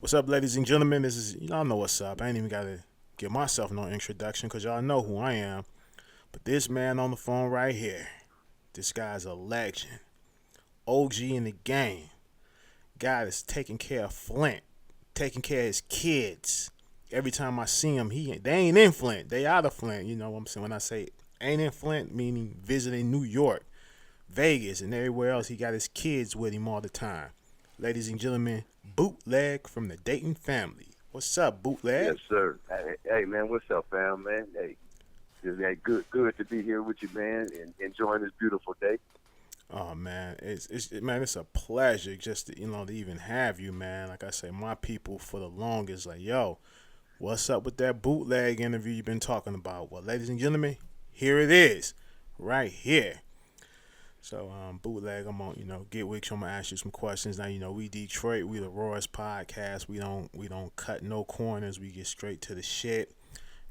What's up, ladies and gentlemen? This is, y'all know what's up. I ain't even got to give myself no introduction because y'all know who I am. But this man on the phone right here, this guy's a legend. OG in the game. Guy that's taking care of Flint, taking care of his kids. Every time I see him, they ain't in Flint. They out of Flint. You know what I'm saying? When I say ain't in Flint, meaning visiting New York, Vegas, and everywhere else, he got his kids with him all the time. Ladies and gentlemen, Bootleg from the Dayton family. What's up, Yes, Bootleg? sir. Hey, man, what's up, fam, man? Hey, good to be here with you, man, and enjoying this beautiful day. Oh man, man, it's a pleasure just to, to even have you, man. Like I say, my people for the longest, like, yo, what's up with that bootleg interview you've been talking about? Well, ladies and gentlemen, here it is, right here. So, bootleg, I'm on, get with you. I'm gonna ask you some questions. Now, we Detroit, we the rawest podcast. We don't cut no corners. We get straight to the shit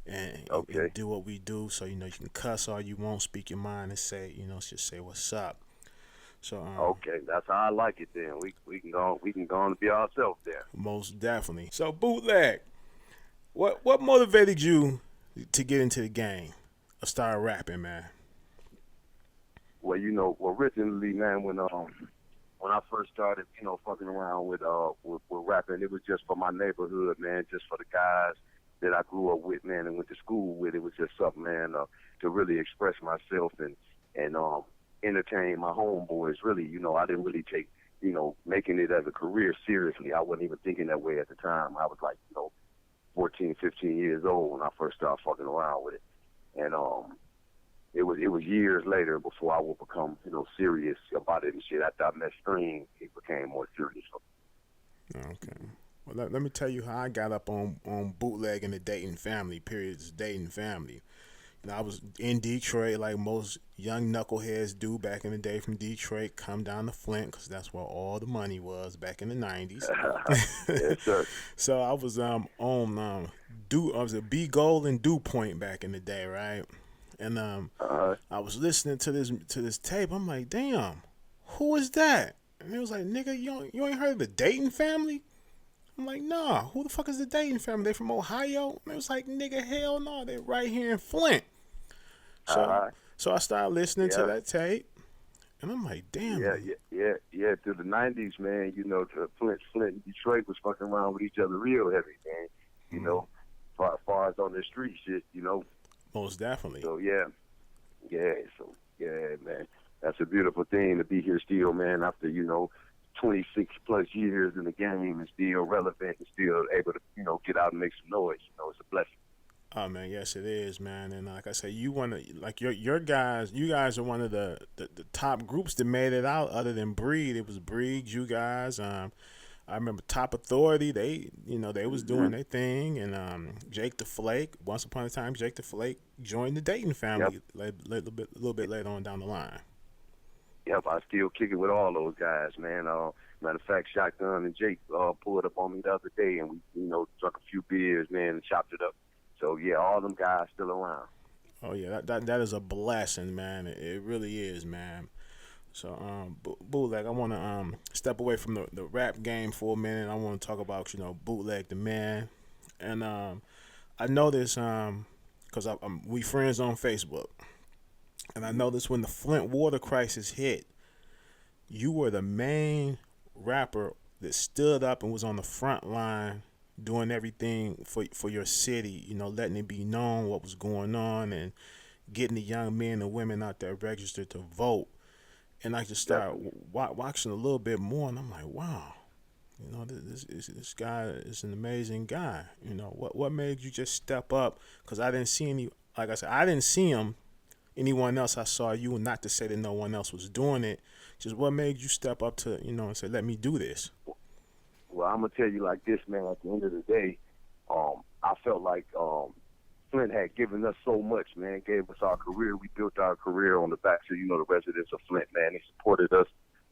and Okay, do what we do. So, you can cuss all you want, speak your mind, and say, just say what's up. So, okay, that's how I like it. Then we can go on and be ourselves there. most definitely. So, bootleg, what motivated you to get into the game or start rapping, man? Well, originally, man, when I first started, fucking around with rapping, it was just for my neighborhood, man, just for the guys that I grew up with, man, and went to school with. It was just something, man, to really express myself and entertain my homeboys. Really, I didn't really take, making it as a career seriously. I wasn't even thinking that way at the time. I was like, 14, 15 years old when I first started fucking around with it, and it was years later before I would become serious about it and shit. After I met Stream, it became more serious. Okay. Well, let me tell you how I got up on bootleg in the Dayton family. Periods Dayton family. I was in Detroit like most young knuckleheads do back in the day from Detroit. Come down to Flint because that's where all the money was back in the '90s. Yes, sir. So I was on I was at B Gold and Dew Point back in the day, right? And Uh, I was listening to this tape. I'm like, damn, who is that? And it was like, nigga, you ain't heard of the Dayton family? I'm like, nah, who the fuck is the Dayton family? They from Ohio? And it was like, nigga, hell no, they right here in Flint. So uh, so I started listening to yeah, that tape, and I'm like, yeah, damn. yeah. Through the '90s, man, to Flint and Detroit was fucking around with each other real heavy, man. You Mm, know, far as on the street shit. most definitely. So yeah. So yeah, man, that's a beautiful thing to be here still, man. After 26 plus years in the game and still relevant and still able to get out and make some noise. It's a blessing. Oh man, yes it is, man. And like I say, you want to like your guys. You guys are one of the top groups that made it out. Other than Breed, it was Breed. You guys. I remember Top Authority. They was doing Hmm. their thing, and Jake the Flake. Once upon a time, Jake the Flake joined the Dayton Yep. family a little bit later on down the line. Yep, I still kick it with all those guys, man. Matter of fact, Shotgun and Jake pulled up on me the other day, and we, drunk a few beers, man, and chopped it up. So yeah, all them guys still around. Oh yeah, that is a blessing, man. It really is, man. So, bootleg. I want to step away from the rap game for a minute. I want to talk about bootleg the man, and I know this because we friends on Facebook, and I know this when the Flint water crisis hit, you were the main rapper that stood up and was on the front line doing everything for your city, letting it be known what was going on and getting the young men and women out there registered to vote. And I just started Definitely. watching a little bit more, and I'm like, wow, this guy is an amazing guy. What made you just step up? Because I didn't see any, like I said, I didn't see him. Anyone else, I saw you, and not to say that no one else was doing it. Just what made you step up to, and say, let me do this. Well, I'm gonna tell you like this, man. At the end of the day, I felt like Flint had given us so much, man. Gave us our career. We built our career on the backs of the residents of Flint, man. They supported us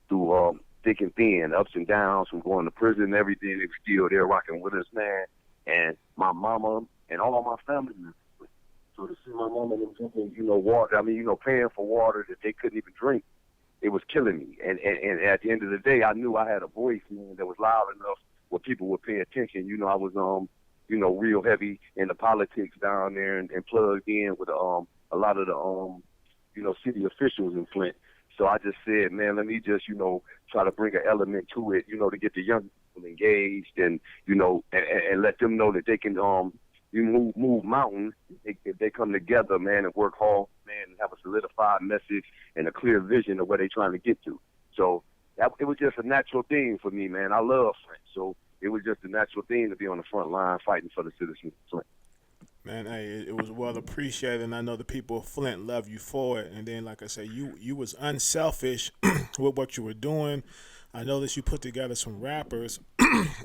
through thick and thin, ups and downs, from going to prison and everything. They were still there rocking with us, man. And my mama and all my family members. So to see my mama and them drinking, water. I mean, paying for water that they couldn't even drink. It was killing me. And at the end of the day, I knew I had a voice, man, that was loud enough with people would pay attention. You know, I was real heavy into politics down there and plugged in with a lot of the city officials in Flint. So I just said, man, let me just, try to bring an element to it, to get the young people engaged and, and let them know that they can move mountains if they come together, man, and work hard, man, and have a solidified message and a clear vision of where they're trying to get to. So it was just a natural thing for me, man. I love Flint. So it was just a natural thing to be on the front line fighting for the citizens of Flint. Man, hey, it was well appreciated, and I know the people of Flint love you for it. And then, like I said, you was unselfish with what you were doing. I know that you put together some rappers,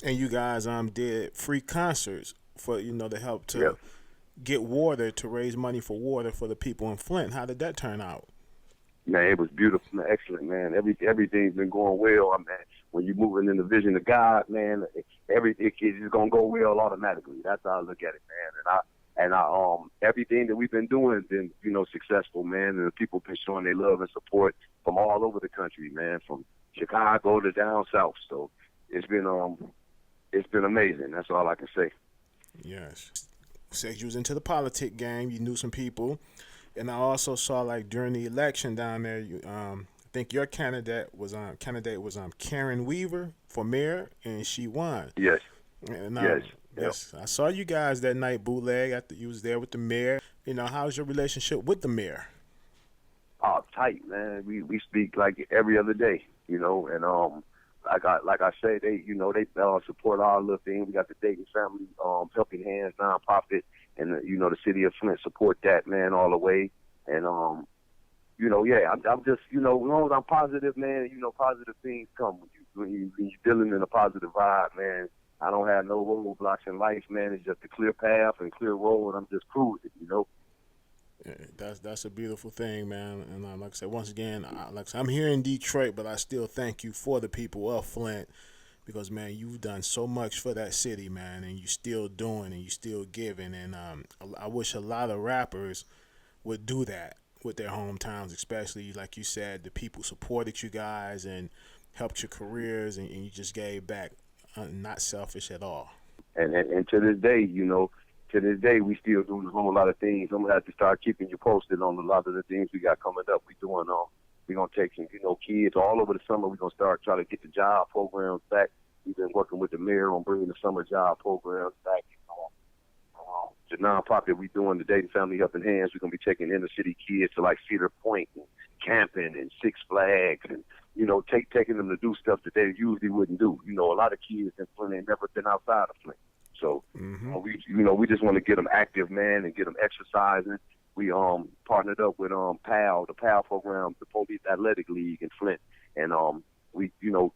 and you guys did free concerts for to help to get water, to raise money for water for the people in Flint. How did that turn out? Man, it was beautiful, man, excellent, man. Everything's been going well. I mean, when you're moving in the vision of God, man, it's just gonna go well automatically. That's how I look at it, man. And I everything that we've been doing has been, successful, man. And the people been showing their love and support from all over the country, man, from Chicago to down south. So it's been amazing. That's all I can say. Yes. Said you was into the politic game. You knew some people, and I also saw like during the election down there, I think your candidate was Karen Weaver for mayor, and she won. Yes. And, yes. Yes, I saw you guys that night, Bootleg, after you was there with the mayor. How's your relationship with the mayor? Oh, tight, man. We speak like every other day, and like I say, they support our little thing. We got the Dayton Family Helping Hands nonprofit, and the city of Flint support that, man, all the way. And I'm just, as long as I'm positive, man, positive things come when you're dealing in a positive vibe, man. I don't have no roadblocks in life, man. It's just a clear path and clear road, and I'm just cruising, Yeah, that's a beautiful thing, man. And like I said, once again, I'm here in Detroit, but I still thank you for the people of Flint because, man, you've done so much for that city, man, and you still doing and you still giving. And I wish a lot of rappers would do that with their hometowns, especially, like you said, the people supported you guys and helped your careers, and you just gave back. Not selfish at all. And to this day, we still doing a whole lot of things. I'm gonna have to start keeping you posted on a lot of the things we got coming up. We're gonna take some, kids all over the summer. We're gonna start trying to get the job programs back. We've been working with the mayor on bringing the summer job programs back. The nonprofit we doing, the Dayton Family Helping Hands, we're gonna be taking inner city kids to like Cedar Point and camping and Six Flags and taking them to do stuff that they usually wouldn't do. A lot of kids in Flint ain't never been outside of Flint. So we just want to get them active, man, and get them exercising. We partnered up with PAL, the PAL program, the Police Athletic League in Flint, and we do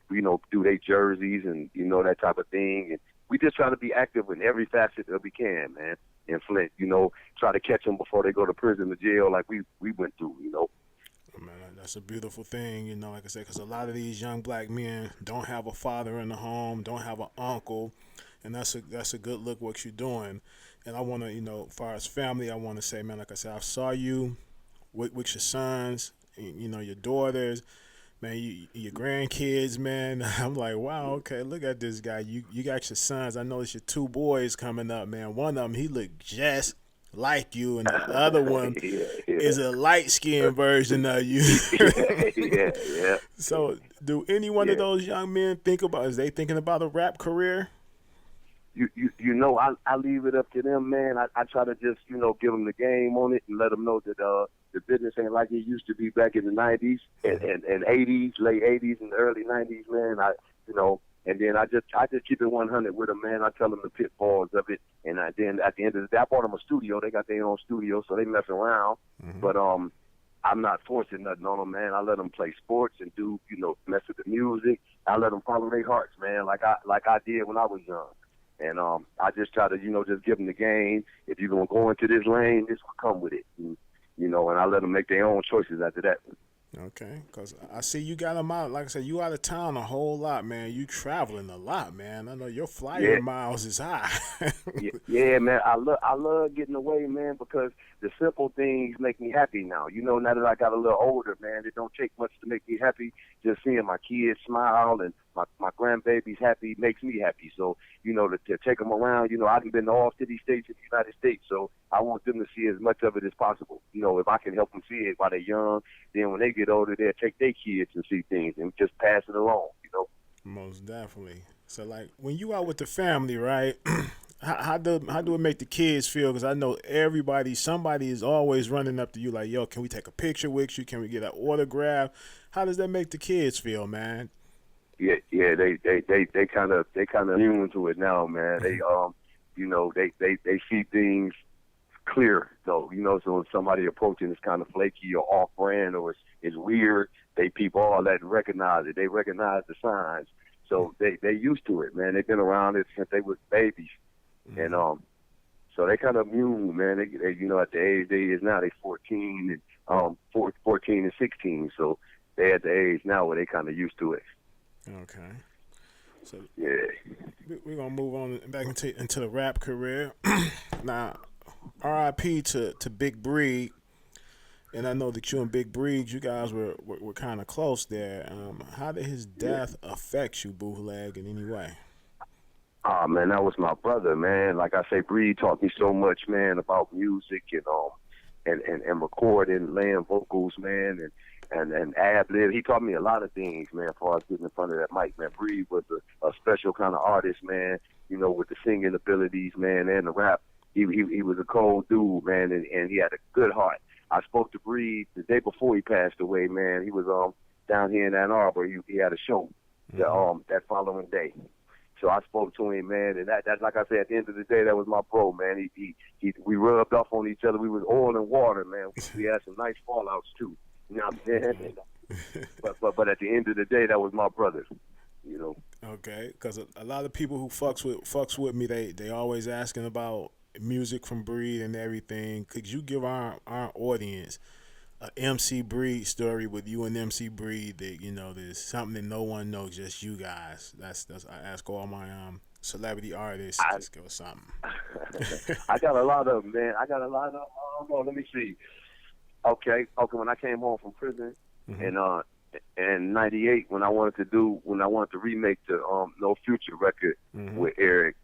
their jerseys and that type of thing. And we just try to be active in every facet that we can, man, in Flint. Try to catch them before they go to prison or jail, like we went through. Man, that's a beautiful thing, like I said, because a lot of these young black men don't have a father in the home, don't have an uncle, and that's a good look what you're doing. And I want to, as far as family, I want to say, man, like I said, I saw you with your sons, your daughters, man, your grandkids, man. I'm like, wow, okay, look at this guy. You got your sons. I noticed your two boys coming up, man. One of them, he looked just like you, and the other one is a light-skinned version of you. yeah. So, do any one of those young men is they thinking about a rap career? I leave it up to them, man. I try to just, give them the game on it and let them know that the business ain't like it used to be back in the 90s and 80s, late 80s and early 90s, man. And then I just keep it 100 with them, man. I tell them the pitfalls of it, and then at the end of the day, I bought them a studio. They got their own studio, so they mess around. Mm-hmm. But I'm not forcing nothing on them, man. I let them play sports and do, mess with the music. I let them follow their hearts, man, like I did when I was young. And I just try to, just give them the game. If you're gonna go into this lane, this will come with it, and I let them make their own choices after that. Okay, because I see you got them out. Like I said, you out of town a whole lot, man. You traveling a lot, man. I know your flyer miles is high. yeah, man. I love getting away, man, because the simple things make me happy now. Now that I got a little older, man, it don't take much to make me happy. Just seeing my kids smile and my grandbaby's happy makes me happy. So, to take them around, I've been to all 50 states in the United States, so I want them to see as much of it as possible. If I can help them see it while they're young, then when they get older, they'll take their kids and see things and just pass it along. Most definitely. So, like, when you out with the family, right? How do it make the kids feel? Because I know somebody is always running up to you like, yo, can we take a picture with you? Can we get an autograph? How does that make the kids feel, man? Yeah, they kind of immune to it now, man. They they see things clear though, so if somebody approaching is kind of flaky or off brand or it's weird, they peep all that and recognize it. They recognize the signs. So they used to it, man. They've been around it since they was babies. And so they kind of immune, man. They at the age they is now, they 14 and 16. So they at the age now where they kind of used to it. Okay. So yeah, we're gonna move on back into the rap career. Now, R.I.P. to Big Breed, and I know that you and Big Breed, you guys were kind of close there. How did his death affect you, Bootleg, in any way? Oh man, that was my brother, man. Like I say, Breed taught me so much, man, about music and recording, laying vocals, man, and ad lib. He taught me a lot of things, man, as far as getting in front of that mic, man. Breed was a special kind of artist, man, with the singing abilities, man, and the rap. He was a cold dude, man, and he had a good heart. I spoke to Breed the day before he passed away, man. He was down here in Ann Arbor. He had a show that following day. So I spoke to him, man, and that like I said, at the end of the day, that was my bro, man. We rubbed off on each other. We was oil and water, man. We had some nice fallouts too. You know what I'm saying? but at the end of the day, that was my brother. Okay, because a lot of people who fucks with me, they always asking about music from Breed and everything. Could you give our audience a MC Breed story with you and MC Breed that there's something that no one knows, just you guys? That's I ask all my celebrity artists. Just give us something. I got a lot of them, man. Let me see. Okay. When I came home from prison, in '98, when I wanted to remake the No Future record with Eric,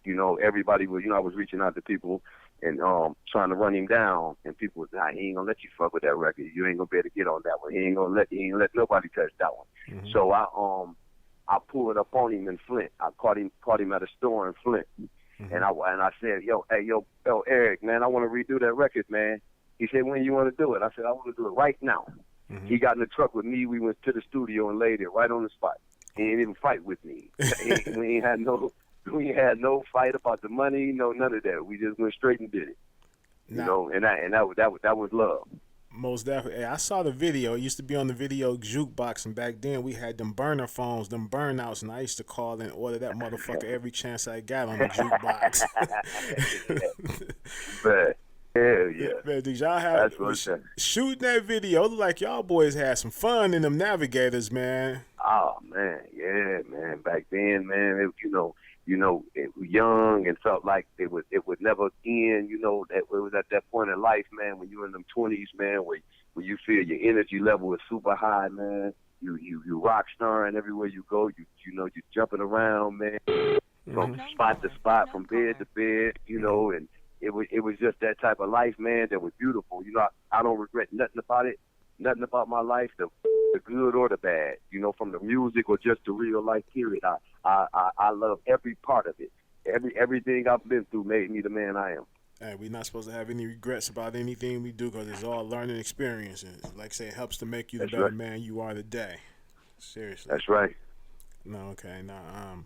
everybody was, I was reaching out to people and trying to run him down, and people was, he ain't gonna let you fuck with that record. You ain't gonna be able to get on that one. He ain't gonna let nobody touch that one. So I pulled up on him in Flint. I caught him at a store in Flint, and I said, yo, Eric, man, I want to redo that record, man. He said, when you want to do it? I said, I want to do it right now. He got in the truck with me. We went to the studio and laid it right on the spot. He didn't even fight with me. We ain't had no fight about the money, none of that. We just went straight and did it. And that was love. Most definitely. Hey, I saw the video. It used to be on the video jukebox, and back then we had them burner phones, them burnouts, and I used to call and order that motherfucker every chance I got on the jukebox. But hell yeah. Man, did y'all have shooting that video? Looked like y'all boys had some fun in them Navigators, man. Oh man, yeah, man. Back then, man, it was young and felt like it would never end. That it was at that point in life, man, when you're in them 20s, man, where you feel your energy level is super high, man. You rock starring everywhere you go. You're jumping around, man, from spot to spot, from bed to bed, and it was just that type of life, man, that was beautiful. I don't regret nothing about it, nothing about my life, the good or the bad, from the music or just the real life period. I love every part of it. Everything I've been through made me the man I am. Hey, we're not supposed to have any regrets about anything we do because it's all learning experiences. Like I say, it helps to make you the better man you are today. Seriously. That's right. No, okay. Now,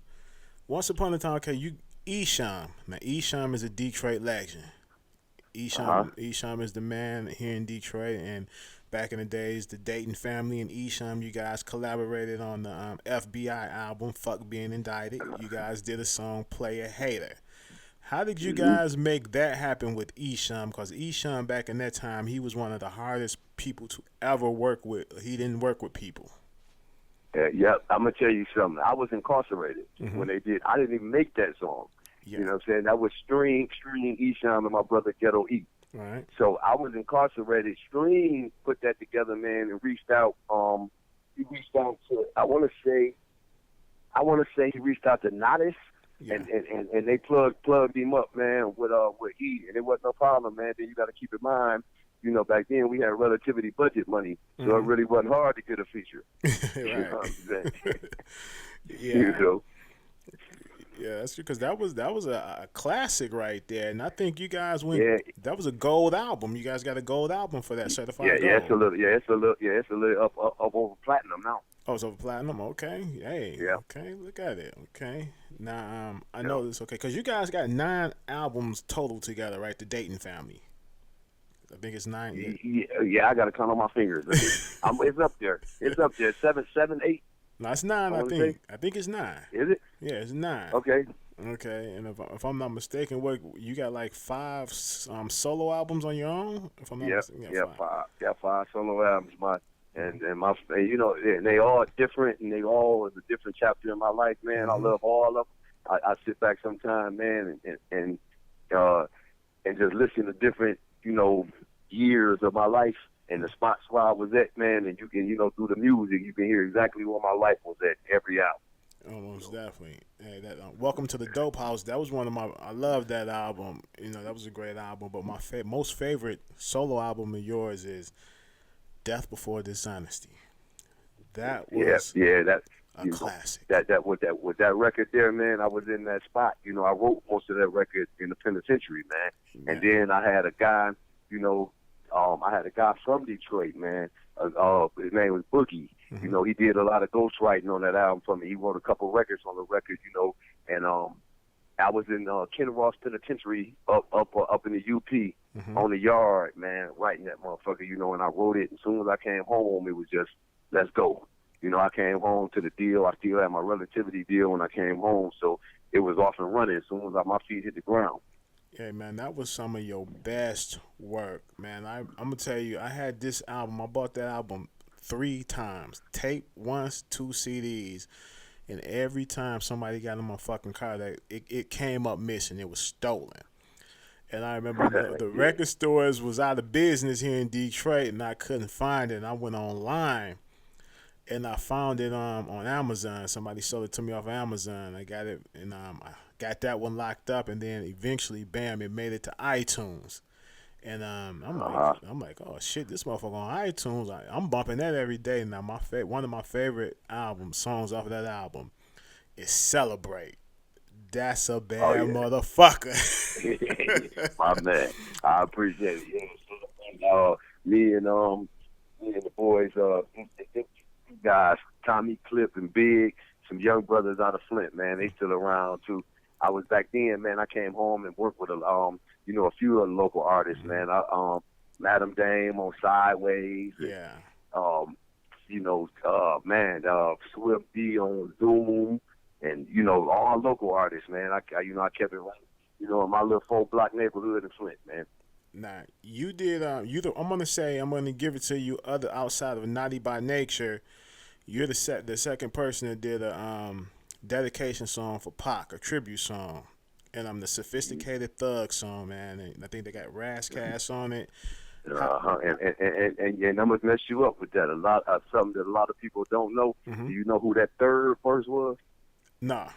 once upon a time, okay, Esham. Now, Esham is a Detroit legend. Esham is the man here in Detroit, and back in the days, the Dayton family and Esham, you guys collaborated on the FBI album, Fuck Being Indicted. You guys did a song, Player Hater. How did you guys make that happen with Esham? Because Esham, back in that time, he was one of the hardest people to ever work with. He didn't work with people. Yep, I'm going to tell you something. I was incarcerated when they did. I didn't even make that song. Yeah. You know what I'm saying? That was Stream, Esham, and my brother Ghetto E. Right. So I was incarcerated. Stream put that together, man, and reached out. He reached out to, I want to say, I want to say he reached out to Nodis, Yeah. and they plugged him up, man, with E, and it wasn't no problem, man. Then you got to keep in mind, back then we had relativity budget money, so it really wasn't hard to get a feature. You know what I'm saying? Yeah. Yeah, that's because that was a classic right there, and I think you guys went. Yeah. That was a gold album. You guys got a gold album for that certified Yeah, gold. it's a little up over platinum now. Oh, it's over platinum. Okay, hey, Yeah. okay, look at it. Okay, now I Yeah. know this. Okay, because you guys got 9 albums total together, right? The Dayton family. I think it's 9. Yeah, I got to count on my fingers. It's up there. It's up there. Seven, 8. No, it's 9. I think. I think it's 9. Is it? Yeah, it's 9. Okay. Okay, and if I'm not mistaken, what you got like 5 solo albums on your own? If I'm not mistaken, yeah, 5. Got 5 solo albums, and they all different, and they all is a different chapter in my life, man. I love all of them. I sit back sometime, man, and just listen to different, years of my life and the spots where I was at, man. And you can, through the music, you can hear exactly where my life was at every album. Almost definitely. Hey, that Welcome to the Dope House. That was one of my. I love that album. That was a great album. But my most favorite solo album of yours is Death Before Dishonesty. That was a classic. With that record there, man. I was in that spot. I wrote most of that record in the penitentiary, man. And then I had a guy. I had a guy from Detroit, man. His name was Boogie. He did a lot of ghostwriting on that album for me. He wrote a couple records on the record, and I was in Ken Ross Penitentiary up in the UP on the yard, man, writing that motherfucker, and I wrote it. As soon as I came home, it was just, let's go. I came home to the deal. I still had my relativity deal when I came home, so it was off and running as soon as my feet hit the ground. Yeah, man, that was some of your best work, man. I'm gonna tell you, I had this album. I bought that album 3 times, tape once, 2 CDs, and every time somebody got in my fucking car, that it came up missing. It was stolen. And I remember the record stores was out of business here in Detroit, and I couldn't find it. And I went online, and I found it on Amazon. Somebody sold it to me off Amazon. I got it, and I got that one locked up, and then eventually, bam, it made it to iTunes. And I'm like, oh shit, this motherfucker on iTunes. I'm bumping that every day now. One of my favorite songs off of that album is "Celebrate." That's a bad motherfucker. My man, I appreciate it. Me and the boys, guys, Tommy, Clip, and Big, some young brothers out of Flint, man. They still around too. I was back then, man. I came home and worked with a few of the local artists, man. Madam Dame on Sideways. Yeah. Swift D on Zoom, and all local artists, man. I kept it right, in my little 4-block neighborhood in Flint, man. Nah, you did. I'm gonna give it to you. Other outside of Naughty by Nature, you're the second person that did a dedication song for Pac, a tribute song, and I'm the Sophisticated Thug song, man. And I think they got Razzcast on it. And I must mess you up with that. A lot something that a lot of people don't know. Do you know who that third verse was? Nah.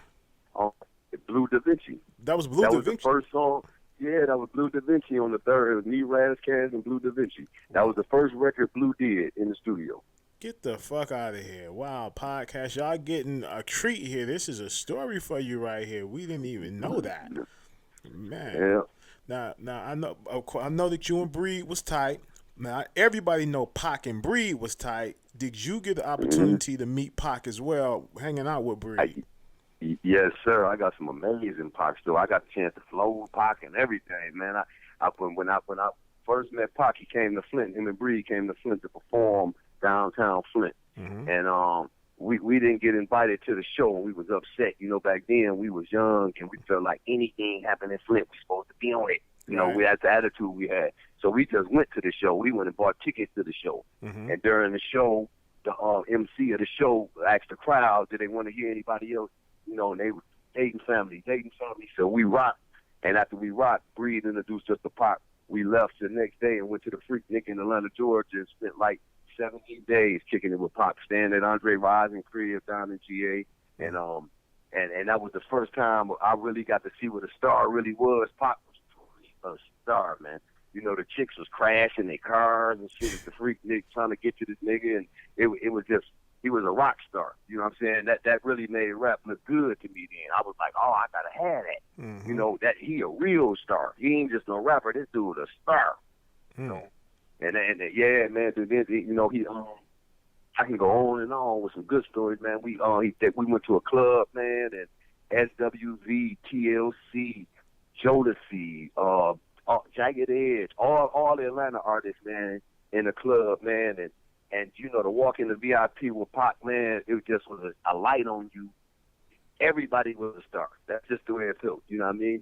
Blue Da Vinci. That was Blue Da Vinci. That was the first song. Yeah, that was Blue Da Vinci on the third. It was me, Razzcast, and Blue Da Vinci. That was the first record Blue did in the studio. Get the fuck out of here. Wow, podcast. Y'all getting a treat here. This is a story for you right here. We didn't even know that. Man. Yeah. Now I know that you and Breed was tight. Now everybody know Pac and Breed was tight. Did you get the opportunity to meet Pac as well, hanging out with Breed? Yes, sir. I got some amazing Pac still. I got the chance to flow with Pac and everything, man. When I first met Pac, he came to Flint. Him and Breed came to Flint to perform downtown Flint. And we didn't get invited to the show, and we was upset. Back then we was young, and we felt like anything happened in Flint, we supposed to be on it. We had the attitude we had. So we just went to the show. We went and bought tickets to the show. And during the show, the MC of the show asked the crowd, did they want to hear anybody else? And they were Dayton family. So we rocked. And after we rocked, Breed introduced us to Pac. We left the next day and went to the Freaknik in Atlanta, Georgia, and spent like 17 days kicking it with Pac, staying at Andre Rising crib down in GA. and and that was the first time I really got to see what a star really was. Pac was truly a star, man. You know, the chicks was crashing their cars and shit at the Freaknik trying to get to this nigga, and it was just, he was a rock star. You know what I'm saying? That really made rap look good to me then. I was like, oh, I gotta have that. Mm-hmm. You know, that he a real star. He ain't just no rapper. This dude a star. You know, and yeah, man. Then you know he I can go on and on with some good stories, man. We went to a club, man, and SWV, TLC, Jodeci, Jagged Edge, all the Atlanta artists, man, in the club, man, and you know, to walk in the VIP with Pac, man, it just was a light on you. Everybody was a star. That's just the way it felt. You know what I mean?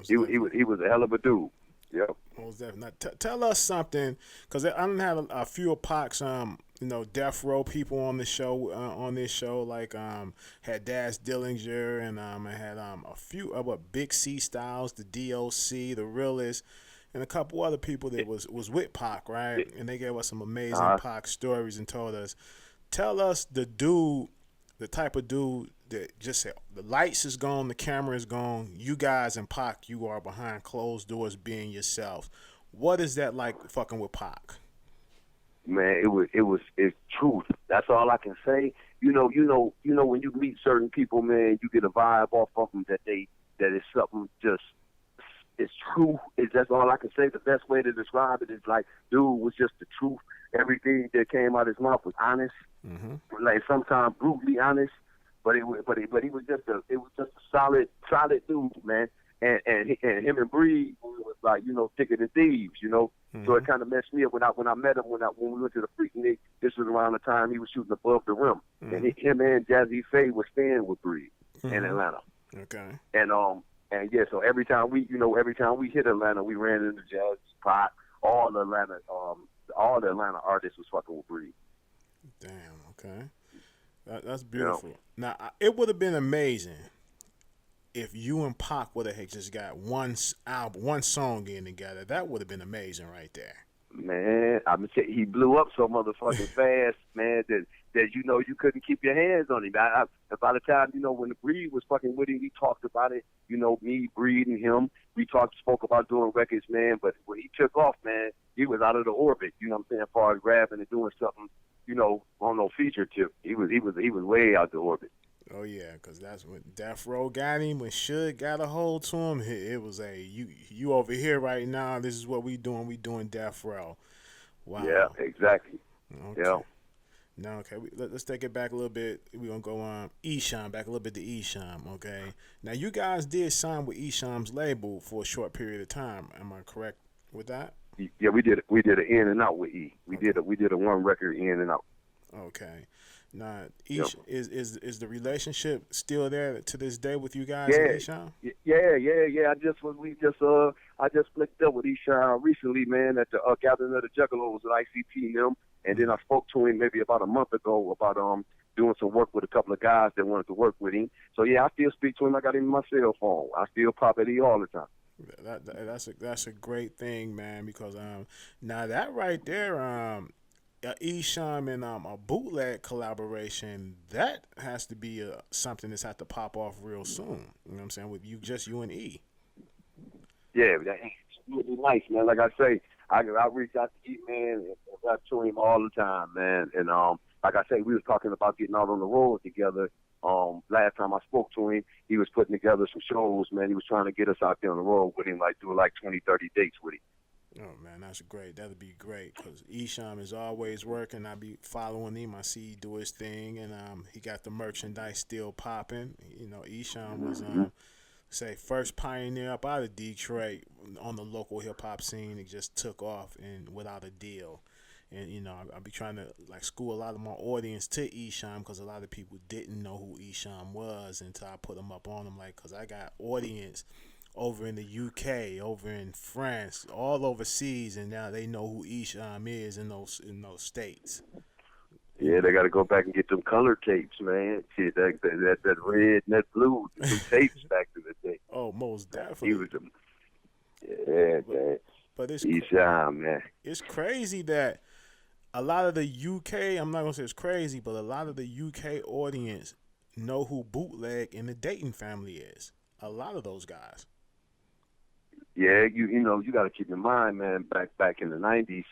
He was a hell of a dude. Yep. Most definitely. Now, tell us something, because I don't have a few of Pac's, you know, death row people on the show, on this show, like had Daz Dillinger, and I had a few of Big C Styles, the DOC, the Realist, and a couple other people that was with Pac, right? And they gave us some amazing Pac stories and told us. Tell us the type of dude that just said the lights is gone, the camera is gone, you guys and Pac, you are behind closed doors being yourselves. What is that like fucking with Pac? Man, it's truth. That's all I can say. You know, when you meet certain people, man, you get a vibe off of them that it's something just, it's true. That's all I can say. The best way to describe it is like, dude was just the truth. Everything that came out of his mouth was honest. Mm-hmm. Like sometimes brutally honest, but he was just a solid dude, man. And him and Breed was like, you know, thicker than thieves, you know. Mm-hmm. So it kind of messed me up when I met him when we went to the Freaknik. This was around the time he was shooting above the rim, and him and Jazzy Faye was staying with Breed in Atlanta. Okay. And yeah, so every time we hit Atlanta, we ran into Jazzy, Pac, all the Atlanta artists was fucking with Breed. Damn. Okay. That's beautiful. You know? Now it would have been amazing if you and Pac would have just got one song in together. That would have been amazing right there. Man, he blew up so motherfucking fast, man, that you know you couldn't keep your hands on him. By the time, you know, when the Breed was fucking with him, we talked about it. You know, me, Breed, and him, we spoke about doing records, man. But when he took off, man, he was out of the orbit. You know what I'm saying? As far as rapping and doing something, you know, on no feature tip, he was way out the orbit. Oh yeah, because that's when Death Row got him. When Suge got a hold to him, it was you over here right now. This is what we doing. We doing Death Row. Wow. Yeah, exactly. Okay. Yeah. Now, okay, let's take it back a little bit. We're gonna go Esham, back a little bit to Esham. Okay. Now you guys did sign with Esham's label for a short period of time. Am I correct with that? Yeah, we did an in and out with E. We did a one record in and out. Okay. Now, is the relationship still there to this day with you guys, Esham? Yeah. I just flicked up with Esham recently, man, at the Gathering of the Juggalos at ICT and them, and then I spoke to him maybe about a month ago about doing some work with a couple of guys that wanted to work with him. So yeah, I still speak to him. I got him in my cell phone. I still pop at E all the time. That's a great thing, man, because now that right there, Esham and a Bootleg collaboration, that has to be something that's had to pop off real soon. You know what I'm saying? With you and E. Yeah, that's really nice, man. Like I say, I reach out to E, man, and I to him all the time, man. And like I say, we was talking about getting out on the road together. Last time I spoke to him, he was putting together some shows, man. He was trying to get us out there on the road with him, like do 20, 30 dates with him. Oh, man, that's great. That'd be great because Esham is always working. I be following him. I see he do his thing, and he got the merchandise still popping. You know, Esham was, first pioneer up out of Detroit on the local hip-hop scene. It just took off and without a deal. And, you know, I be trying to, school a lot of my audience to Esham because a lot of people didn't know who Esham was until I put them up on them, because I got audience over in the UK, over in France, all overseas, and now they know who Esham is in those states. Yeah, they got to go back and get them color tapes, man. Shit, that red and that blue, some tapes back to the day. Oh, most definitely. He was man. But it's Esham, man. It's crazy that a lot of the UK, I'm not gonna say it's crazy, but a lot of the UK audience know who Bootleg and the Dayton family is. A lot of those guys. Yeah, you got to keep in mind, man. Back in the '90s,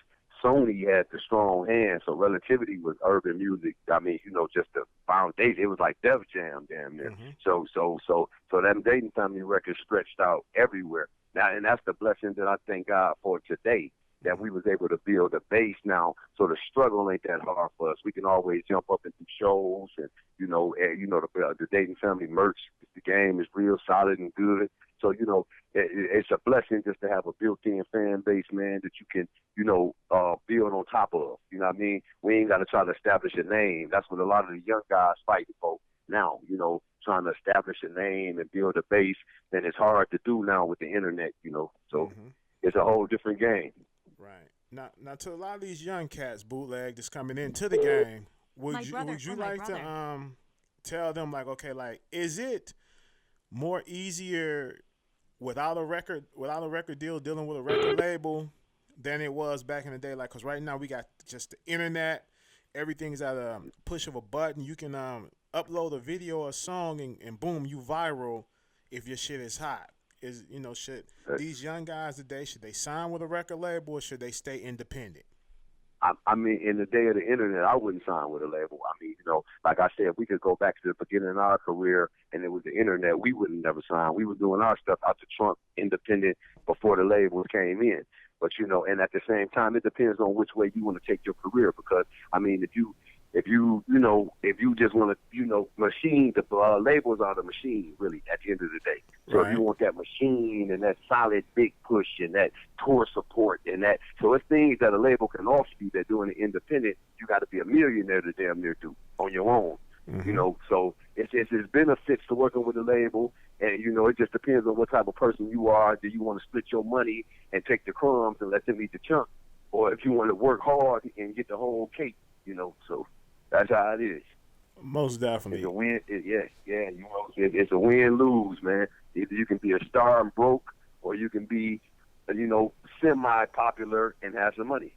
Sony had the strong hand, so Relativity was urban music. I mean, just the foundation. It was like Def Jam, damn near. Hmm. So them Dayton Family records stretched out everywhere. Now, and that's the blessing that I thank God for today. That we was able to build a base now, so the struggle ain't that hard for us. We can always jump up and do shows, and the Dayton Family merch. The game is real solid and good. So it's a blessing just to have a built-in fan base, man, that you can build on top of. You know what I mean? We ain't got to try to establish a name. That's what a lot of the young guys fighting for now. Trying to establish a name and build a base, and it's hard to do now with the internet. So Hmm. it's a whole different game. Right. Now to a lot of these young cats, Bootleg, just coming into the game, would you like to tell them, like, okay, like, is it more easier without a record deal, dealing with a record label, than it was back in the day? Like, cause right now we got just the internet, everything's at a push of a button. You can upload a video or a song, and boom, you viral if your shit is hot. Should these young guys today, should they sign with a record label, or should they stay independent? I mean, in the day of the internet, I wouldn't sign with a label. I mean, like I said, if we could go back to the beginning of our career and it was the internet, we wouldn't never sign. We were doing our stuff out the trunk, independent, before the labels came in. But and at the same time, it depends on which way you want to take your career. Because I mean, if you just want to, machine, the labels are the machine, really, at the end of the day. So Right. if you want that machine and that solid big push and that tour support and that, so it's things that a label can offer you that doing it independent, you got to be a millionaire to damn near do on your own. Mm-hmm. So it's benefits to working with a label, and it just depends on what type of person you are. Do you want to split your money and take the crumbs and let them eat the chunk, or if you want to work hard and get the whole cake? So that's how it is. Most It's definitely. a win. It's a win-lose, man. Either you can be a star and broke, or you can be, semi-popular and have some money.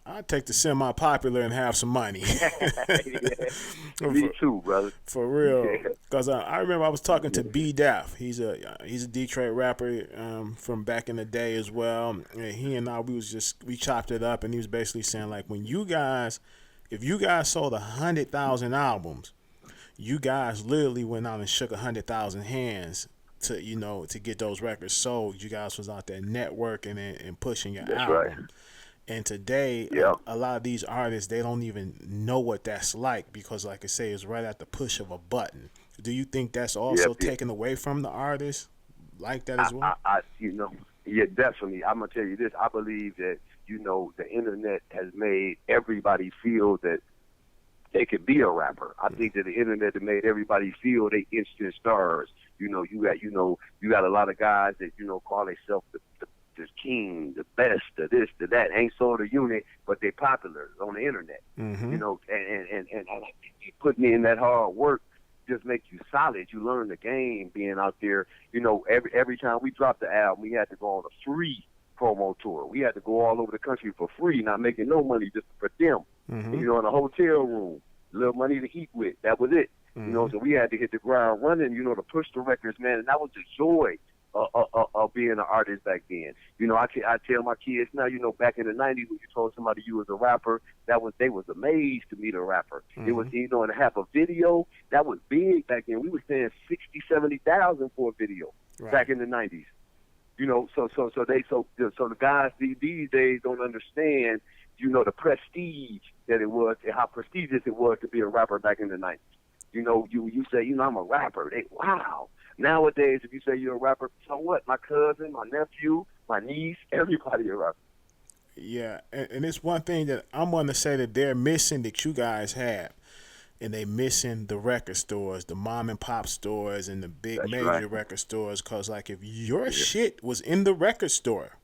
I'd take the semi-popular and have some money. Yeah, me too, brother. For real, Yeah. because I remember I was talking to B Def. He's a Detroit rapper from back in the day as well. And he and I we chopped it up, and he was basically saying, like, if you guys sold 100,000 albums, you guys literally went out and shook 100,000 hands to get those records sold. You guys was out there networking and pushing your That's album. right. And today, Yeah. a lot of these artists, they don't even know what that's like, because, like I say, it's right at the push of a button. Do you think that's also Yep. taken away from the artists like that as well? Yeah, definitely. I'm gonna tell you this. I believe that the internet has made everybody feel that they could be a rapper. I think that the internet has made everybody feel they instant stars. You got a lot of guys that call themselves the king, the best, the this, the that. Ain't sold a unit, but they popular on the internet. Mm-hmm. And putting in that hard work just makes you solid. You learn the game being out there. Every time we dropped the album, we had to go on a free promo tour. We had to go all over the country for free, not making no money, just for them. Mm-hmm. In a hotel room, little money to eat with. That was it. Mm-hmm. So we had to hit the ground running, to push the records, man. And that was the joy of being an artist back then. I tell my kids now, back in the '90s when you told somebody you was a rapper, they was amazed to meet a rapper. Mm-hmm. It was, and to have a video, that was big back then. We was paying 60, 70,000 for a video back in the '90s. So the guys these days don't understand, the prestige that it was, and how prestigious it was to be a rapper back in the '90s. You say, I'm a rapper. Wow. Nowadays, if you say you're a rapper, so what? My cousin, my nephew, my niece, everybody a rapper. Yeah, and it's one thing that I'm going to say that they're missing that you guys have, and they missing the record stores, the mom and pop stores, and the big That's major right. record stores. Because, like, if your shit was in the record store,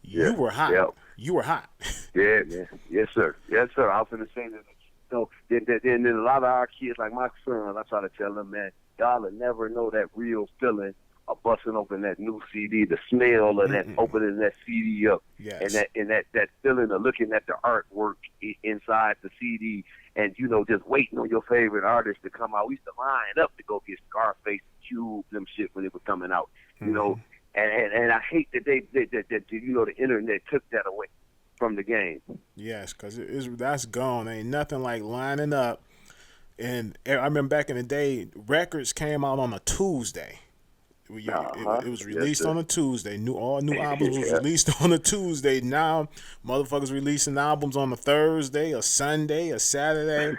you were hot. Yeah. You were hot. Yeah, man. Yes, sir. Yes, sir. I was going to say that. So then a lot of our kids, like my son, I try to tell them, man, y'all will never know that real feeling busting open that new CD, the smell of that opening that CD up, Yes. and that feeling of looking at the artwork inside the CD, and just waiting on your favorite artist to come out. We used to line up to go get Scarface, Cube, them shit when it was coming out, And I hate that the internet took that away from the game. Yes, because that's gone. Ain't nothing like lining up. And I remember back in the day, records came out on a Tuesday. It was released on a Tuesday. All new albums was released on a Tuesday. Now, motherfuckers releasing albums on a Thursday, a Sunday, a Saturday.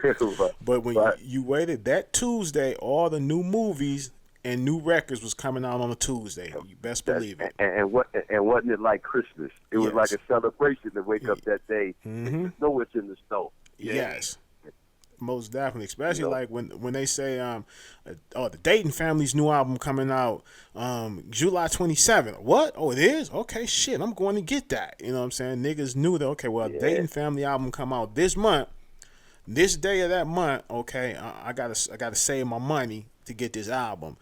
But when you waited that Tuesday, all the new movies and new records was coming out on a Tuesday. You best believe it. And wasn't it like Christmas? It was like a celebration to wake up that day. Mm-hmm. Know it's in the store. Yeah. Yes. Most definitely, especially like when they say, the Dayton family's new album coming out July 27th. What? Oh, it is? Okay, shit, I'm going to get that. You know what I'm saying? Niggas knew that, okay, well, Dayton family album come out this month, this day of that month, okay, I gotta save my money to get this album.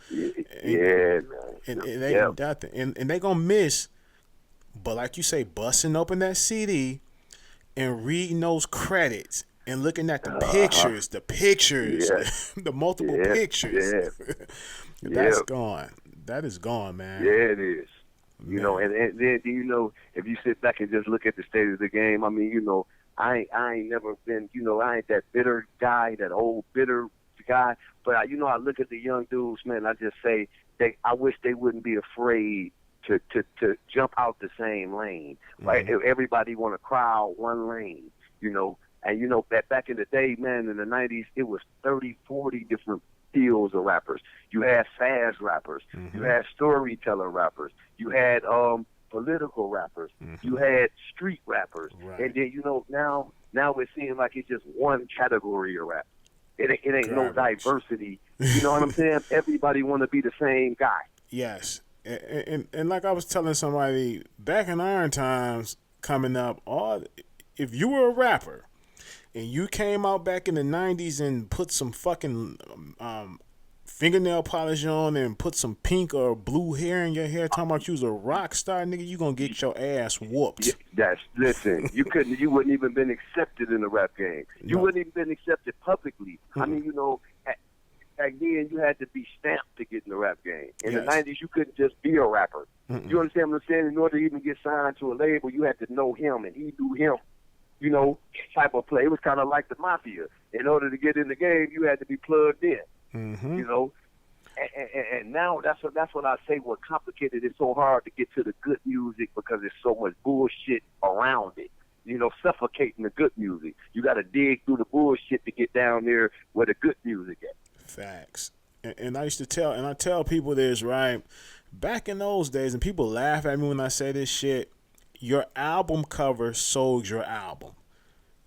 And they gonna miss, but like you say, busting open that CD and reading those credits and looking at the pictures, the multiple pictures. That's gone. That is gone, man. Yeah, it is. And then if you sit back and just look at the state of the game, I mean, I ain't never been, I ain't that bitter guy, that old bitter guy. But I look at the young dudes, man. I just say I wish they wouldn't be afraid to jump out the same lane. Like everybody want to crowd one lane, And back in the day, man, in the 90s, it was 30, 40 different fields of rappers. You had fast rappers. You had storyteller rappers. You had political rappers. You had street rappers. Right. And then, now it seems like it's just one category of rap. It ain't no diversity. You know what I'm saying? Everybody want to be the same guy. Yes. And like I was telling somebody, back in iron times coming up, if you were a rapper, and you came out back in the 90s and put some fucking fingernail polish on and put some pink or blue hair in your hair talking about you was a rock star, nigga, you gonna get your ass whooped. Listen, you wouldn't even been accepted in the rap game. You wouldn't even been accepted publicly. I mean, back then you had to be stamped to get in the rap game. In the 90s, you couldn't just be a rapper. You understand what I'm saying? In order to even get signed to a label, you had to know him and he knew him. Type of play. It was kind of like the mafia. In order to get in the game, you had to be plugged in. And now that's what I say. What complicated it so hard to get to the good music because there's so much bullshit around it. Suffocating the good music. You got to dig through the bullshit to get down there where the good music at. Facts. And I used to tell people this, right? Back in those days, and people laugh at me when I say this shit. Your album cover sold your album.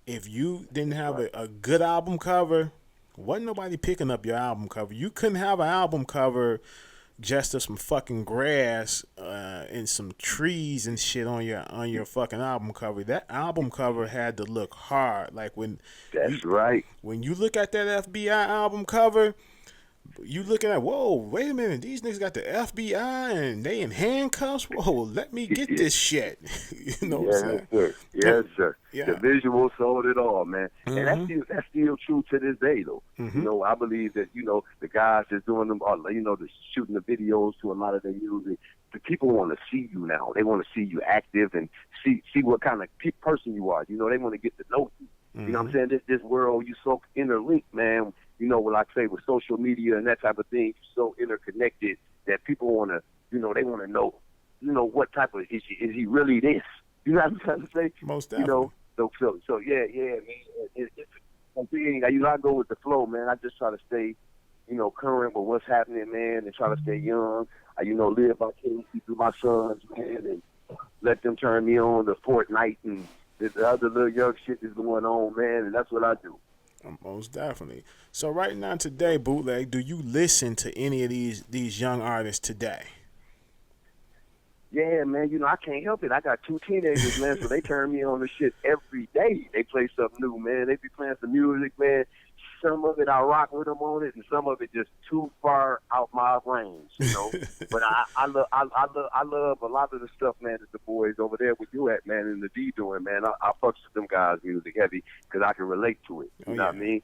If you didn't have a good album cover, wasn't nobody picking up your album cover. You couldn't have an album cover just of some fucking grass and some trees and shit on your fucking album cover. That album cover had to look hard. Like when you look at that FBI album cover, you looking at, whoa, wait a minute, these niggas got the FBI and they in handcuffs? Whoa, let me get this shit. You know what I'm saying? Sir. Yes, sir. Yeah. The visual sold it all, man. And that's still true to this day, though. I believe that, the guys that's doing them, the shooting the videos to a lot of their music, the people want to see you now. They want to see you active and see what kind of person you are. They want to get to know you. You know what I'm saying? This world, you so interlinked, man. What I say with social media and that type of thing, so interconnected that people want to, they want to know, what type of, is he really this? You know what I'm trying to say? Most definitely. So yeah, man. I go with the flow, man. I just try to stay, current with what's happening, man, and try to stay young. I, live vicariously through my sons, man, and let them turn me on to Fortnite and the other little young shit that's going on, man, and that's what I do. Most definitely. So right now today, Bootleg, do you listen to any of these young artists today? Yeah, man, I can't help it. I got 2 teenagers, man, so they turn me on to shit every day. They play something new, man. They be playing some music, man, some of it I rock with them on it, and some of it just too far out my range, But I love a lot of the stuff, man, that the boys over there with you at, man, in the D doing, man. I fucks with them guys' music heavy because I can relate to it. You know what I mean?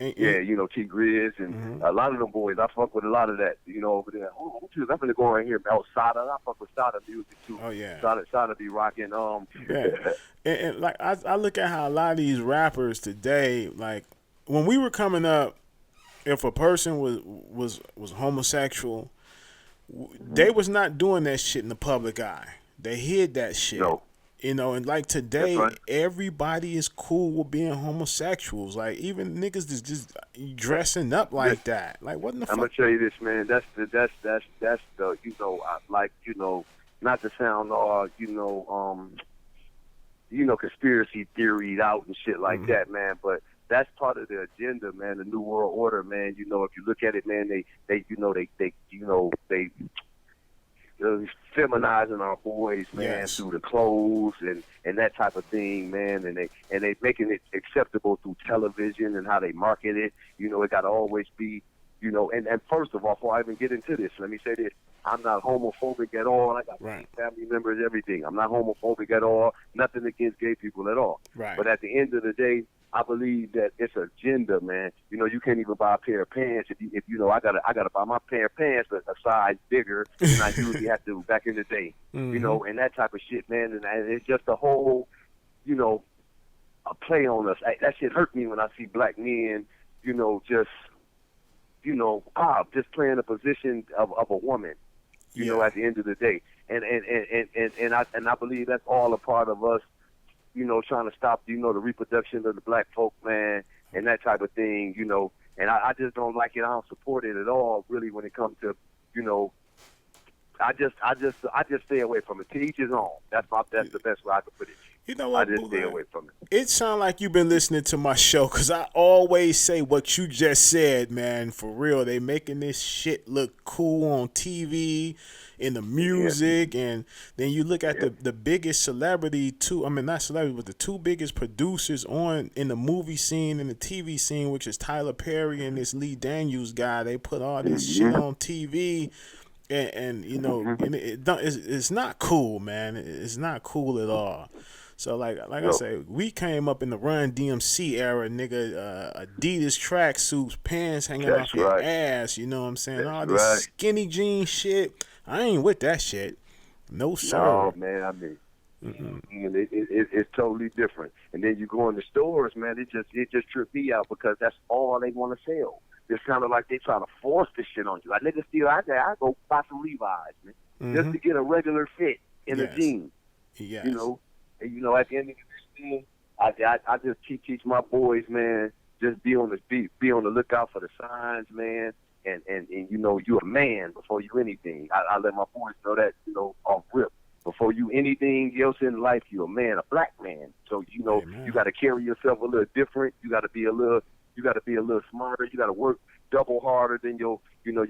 Yeah, T Grizz and a lot of them boys. I fuck with a lot of that, over there. Oh, I'm gonna go right here, man. Sada, I fuck with Sada music too. Oh yeah, Sada be rocking. Yeah. and like I look at how a lot of these rappers today, like when we were coming up, if a person was homosexual, they was not doing that shit in the public eye. They hid that shit. No. And like today, right. Everybody is cool with being homosexuals. Like even niggas is just dressing up like that. Like what in the fuck? I'm gonna tell you this, man. That's the not to sound all conspiracy theories out and shit like that, man. But that's part of the agenda, man. The New World Order, man. If you look at it, man, they feminizing our boys, man, through the clothes and that type of thing, man, and they making it acceptable through television and how they market it. It got to always be, and first of all, before I even get into this, let me say this. I'm not homophobic at all. I got family members, everything. I'm not homophobic at all. Nothing against gay people at all. Right. But at the end of the day, I believe that it's a agenda, man. You can't even buy a pair of pants if I gotta buy my pair of pants a size bigger than I usually have to back in the day. And that type of shit, man. And it's just a whole, a play on us. That shit hurt me when I see black men, just playing a position of a woman. At the end of the day, and I believe that's all a part of us. Trying to stop, the reproduction of the black folk, man, and that type of thing, and I just don't like it. I don't support it at all, really, when it comes to, I just stay away from it. To each his own. That's the best way I can put it. You know what? I just stay away from it. It sounds like you've been listening to my show because I always say what you just said, man. For real, they making this shit look cool on TV, in the music, and then you look at the biggest celebrity, not celebrity, but the two biggest producers in the movie scene and the TV scene, which is Tyler Perry and this Lee Daniels guy. They put all this shit on TV. And it's not cool, man. It's not cool at all. So like I say, we came up in the Run DMC era, nigga. Adidas tracksuits, pants hanging off your ass. You know what I'm saying? All this skinny jean shit. I ain't with that shit. No sir. No, man. I mean, it's totally different. And then you go in the stores, man. It just tripped me out because that's all they want to sell. It's kind of like they trying to force this shit on you. Like niggas still out there, I go buy some Levi's, man, just to get a regular fit in a jean. Yes. At the end of the day, I just teach my boys, man, just be on the lookout for the signs, man, and you're a man before you anything. I let my boys know that, off rip. Before you anything else in life, you're a man, a black man. So you got to carry yourself a little different. You got to be a little smarter. You got to work double harder than your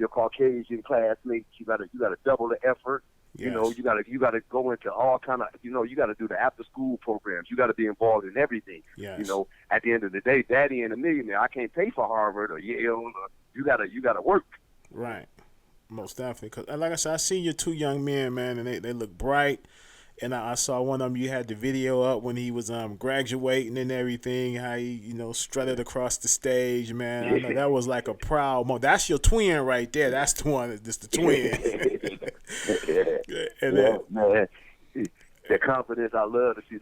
Caucasian classmates. You got to double the effort. Yes. You got to go into all kind of, you got to do the after school programs. You got to be involved in everything. Yes. At the end of the day, daddy ain't a millionaire. I can't pay for Harvard or Yale. You got to work. Right. Most definitely. Cause like I said, I see your two young men, man, and they look bright. And I saw one of them. You had the video up when he was graduating and everything. How he strutted across the stage, man. I know that was like a proud moment. That's your twin right there. That's the one. That's the twin. Man, the confidence. I love to see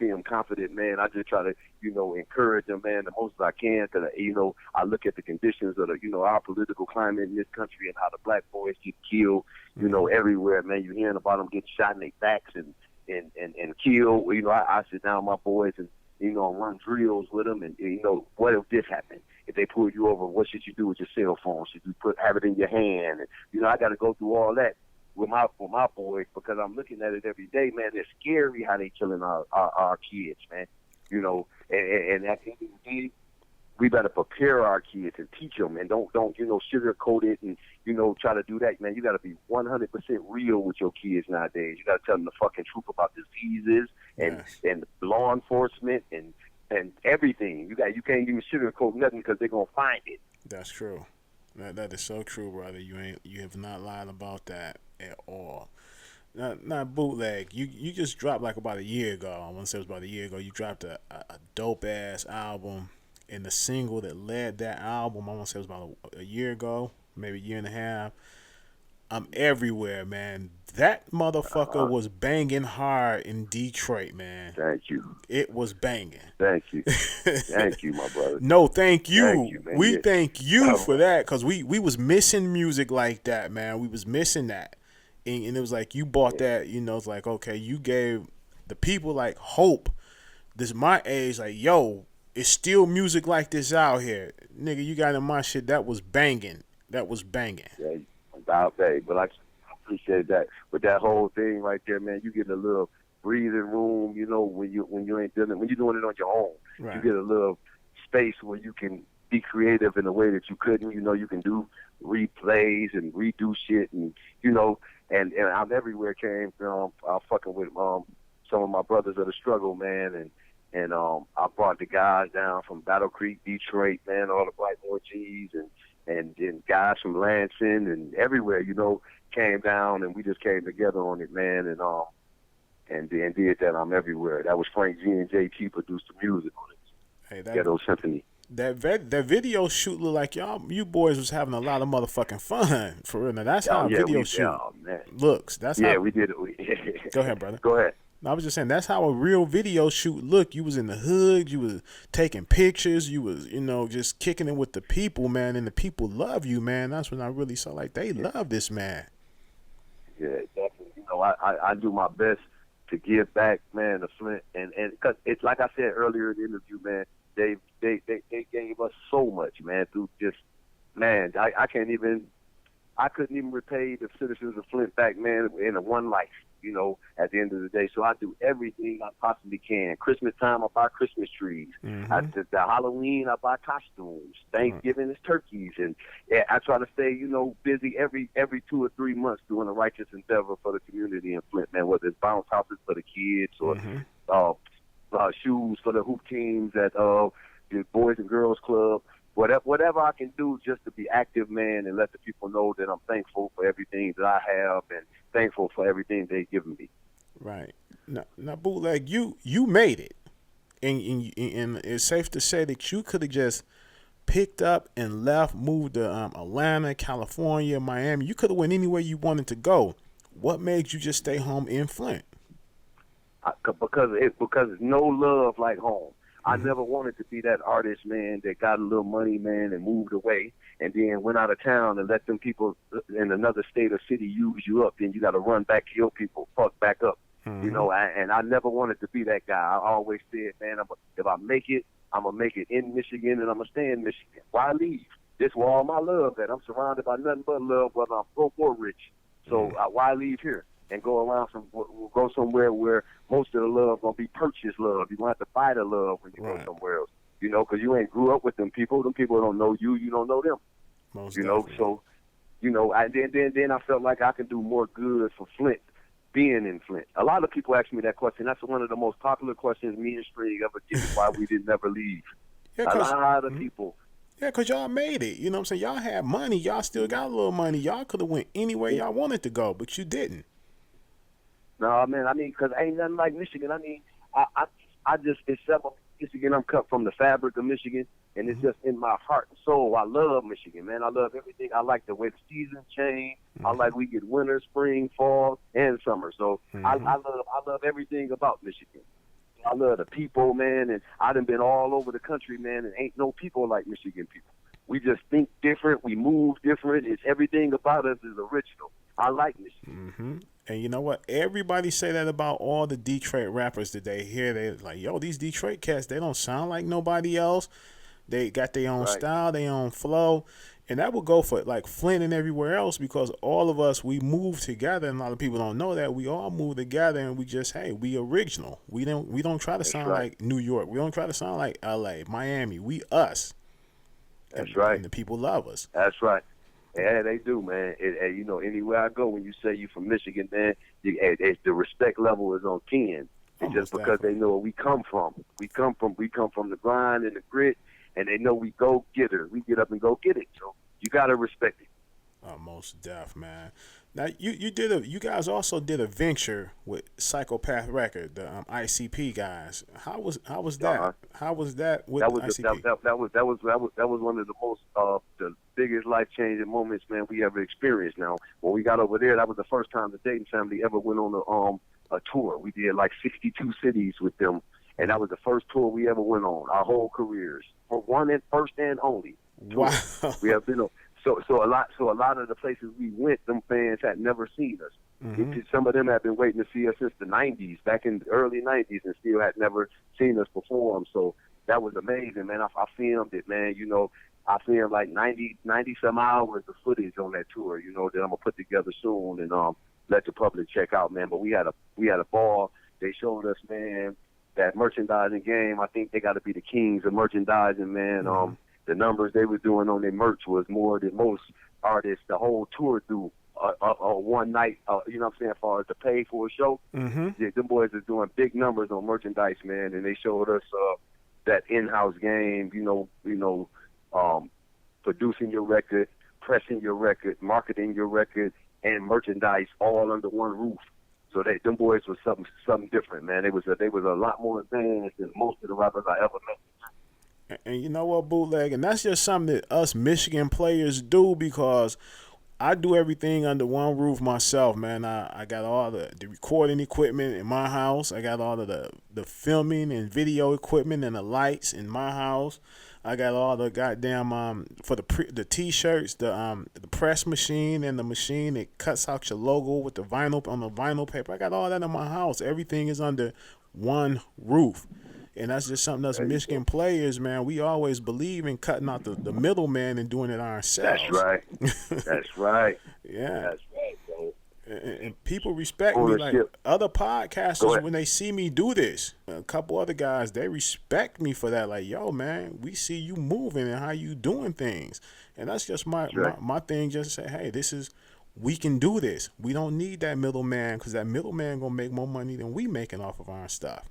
him confident, man. I just try to encourage him, man, the most I can. Cause I look at the conditions of our political climate in this country and how the black boys get killed. Everywhere, man. You hearing about them getting shot in their backs and killed. I sit down with my boys and run drills with them and what if this happened? If they pull you over, what should you do with your cell phone? Should you have it in your hand? And I got to go through all that with my boys because I'm looking at it every day, man. It's scary how they killing our kids, man. And at the end of the day, we better prepare our kids and teach them and don't sugarcoat it and try to do that, man. You got to be 100% real with your kids nowadays. You got to tell them the fucking truth about diseases and law enforcement and and everything. You can't even sugarcoat nothing because they're gonna find it. That's true. That is so true, brother. You have not lied about that at all. Not bootleg. You just dropped like about a year ago. I want to say it was about a year ago. You dropped a dope ass album, and the single that led that album, I want to say it was about a year ago, maybe a year and a half. I'm everywhere, man. That motherfucker was banging hard in Detroit, man. Thank you. It was banging. Thank you. Thank you, my brother. No, thank you. Thank you, man. We Yeah. thank you for that, because we was missing music like that, man. We was missing that. And it was like you bought that, it's like, okay, you gave the people like hope. This my age, like, yo, it's still music like this out here. Nigga, you got in my shit, that was banging. That was banging. Yeah, about that. But I appreciate that. But that whole thing right there, man, you get a little breathing room, when you ain't doing when you're doing it on your own. Right. You get a little space where you can be creative in a way that you couldn't. You can do replays and redo shit, and and I'm everywhere came from. I'm fucking with some of my brothers of the struggle, man, and I brought the guys down from Battle Creek, Detroit, man, all the Black Orgies and guys from Lansing and everywhere, came down, and we just came together on it, man, and did that. I'm everywhere. That was Frank G and JT produced the music on it. Hey, that Ghetto Symphony. That video shoot looked like you boys was having a lot of motherfucking fun, for real. Now that's how a video shoot looks. That's how we did it. Go ahead, brother. Go ahead. I was just saying that's how a real video shoot look. You was in the hood, you was taking pictures, you was just kicking it with the people, man, and the people love you, man. That's when I really saw like they love this man. Yeah, definitely. I do my best to give back, man, to Flint, and because it's like I said earlier in the interview, man. They gave us so much, man, through just, man, I couldn't even repay the citizens of Flint back, man, in a one life, at the end of the day. So I do everything I possibly can. Christmas time, I buy Christmas trees. Mm-hmm. The Halloween, I buy costumes. Thanksgiving is turkeys. And I try to stay, busy every 2 or 3 months doing a righteous endeavor for the community in Flint, man, whether it's bounce houses for the kids or shoes for the hoop teams at the Boys and Girls Club. Whatever I can do just to be active, man, and let the people know that I'm thankful for everything that I have and thankful for everything they've given me. Right. Now Bootleg, you made it. And it's safe to say that you could have just picked up and left, moved to Atlanta, California, Miami. You could have went anywhere you wanted to go. What made you just stay home in Flint? Because it's no love like home. I never wanted to be that artist, man, that got a little money, man, and moved away and then went out of town and let them people in another state or city use you up. Then you got to run back to your people, fuck back up. And I never wanted to be that guy. I always said, man, if I make it, I'm going to make it in Michigan and I'm going to stay in Michigan. Why leave? This where all my love at. I'm surrounded by nothing but love, whether I'm broke or rich. So why leave here? And go somewhere where most of the love gonna be purchased love. You gonna have to buy the love when you go somewhere else. Because you ain't grew up with them people. Them people don't know you. You don't know them. Most definitely. So, then I felt like I could do more good for Flint, being in Flint. A lot of people ask me that question. That's one of the most popular questions me and String ever get. Why we didn't ever leave? A lot of people. Yeah, because y'all made it. You know what I'm saying? Y'all had money. Y'all still got a little money. Y'all could have went anywhere y'all wanted to go, but you didn't. No, man, because ain't nothing like Michigan. I just accept Michigan. I'm cut from the fabric of Michigan, and it's just in my heart and soul. I love Michigan, man. I love everything. I like the way the seasons change. I like we get winter, spring, fall, and summer. So I love everything about Michigan. I love the people, man, and I done been all over the country, man, and ain't no people like Michigan people. We just think different. We move different. It's everything about us is original. I like Michigan. And you know what? Everybody say that about all the Detroit rappers that they hear. They're like, yo, these Detroit cats, they don't sound like nobody else. They got their own style, their own flow. And that would go for like Flint and everywhere else, because all of us, we move together, and a lot of people don't know that. We all move together, and we just, hey, we original. We don't try to sound like New York. We don't try to sound like LA, Miami. We us. That's right. And the people love us. That's right. Yeah, they do, man. Anywhere I go, when you say you from Michigan, man, the respect level is on 10. It's just Almost because they definitely. know where we come from. We come from the grind and the grit, and they know we go get it. We get up and go get it. So you gotta respect it. Most deaf, man. Now you guys also did a venture with Psychopath Record, the ICP guys. How was that? Uh-huh. How was that with That the was the, that, ICP? that, that was that was that was that was one of the most the biggest life changing moments, man, we ever experienced. Now, when we got over there, that was the first time the Dayton family ever went on a tour. We did like 62 cities with them, and that was the first tour we ever went on our whole careers. For one and first and only Wow. tour we have been on. So a lot of the places we went, them fans had never seen us. Hmm. Some of them had been waiting to see us since the '90s, back in the early '90s, and still had never seen us perform. So that was amazing, man. I filmed it, man. I filmed like 90 some hours of footage on that tour. That I'm gonna put together soon and let the public check out, man. But we had a ball. They showed us, man, that merchandising game. I think they got to be the kings of merchandising, man. Hmm. The numbers they was doing on their merch was more than most artists the whole tour do. One night, you know what I'm saying, as far as to pay for a show. Hmm. Yeah, them boys is doing big numbers on merchandise, man, and they showed us that in-house game, producing your record, pressing your record, marketing your record, and merchandise all under one roof. So them boys was something different, man. They was a lot more advanced than most of the rappers I ever met. And you know what, Bootleg, and that's just something that us Michigan players do because I do everything under one roof myself, man. I got all the recording equipment in my house. I got all of the filming and video equipment and the lights in my house. I got all the goddamn for the t-shirts, the press machine and the machine that cuts out your logo with the vinyl on the vinyl paper. I got all that in my house. Everything is under one roof. And that's just something us There you go. Michigan players, man. We always believe in cutting out the middleman and doing it That's ourselves. right. That's right. Yeah. That's right, bro. And people respect me. Like Ownership. other Go podcasters, ahead. when they see me do this, a couple other guys, they respect me for that. Like, yo, man, we see you moving and how you doing things. And that's just my, That's my, right. my thing, just to say, hey, we can do this. We don't need that middleman because that middleman going to make more money than we making off of our stuff.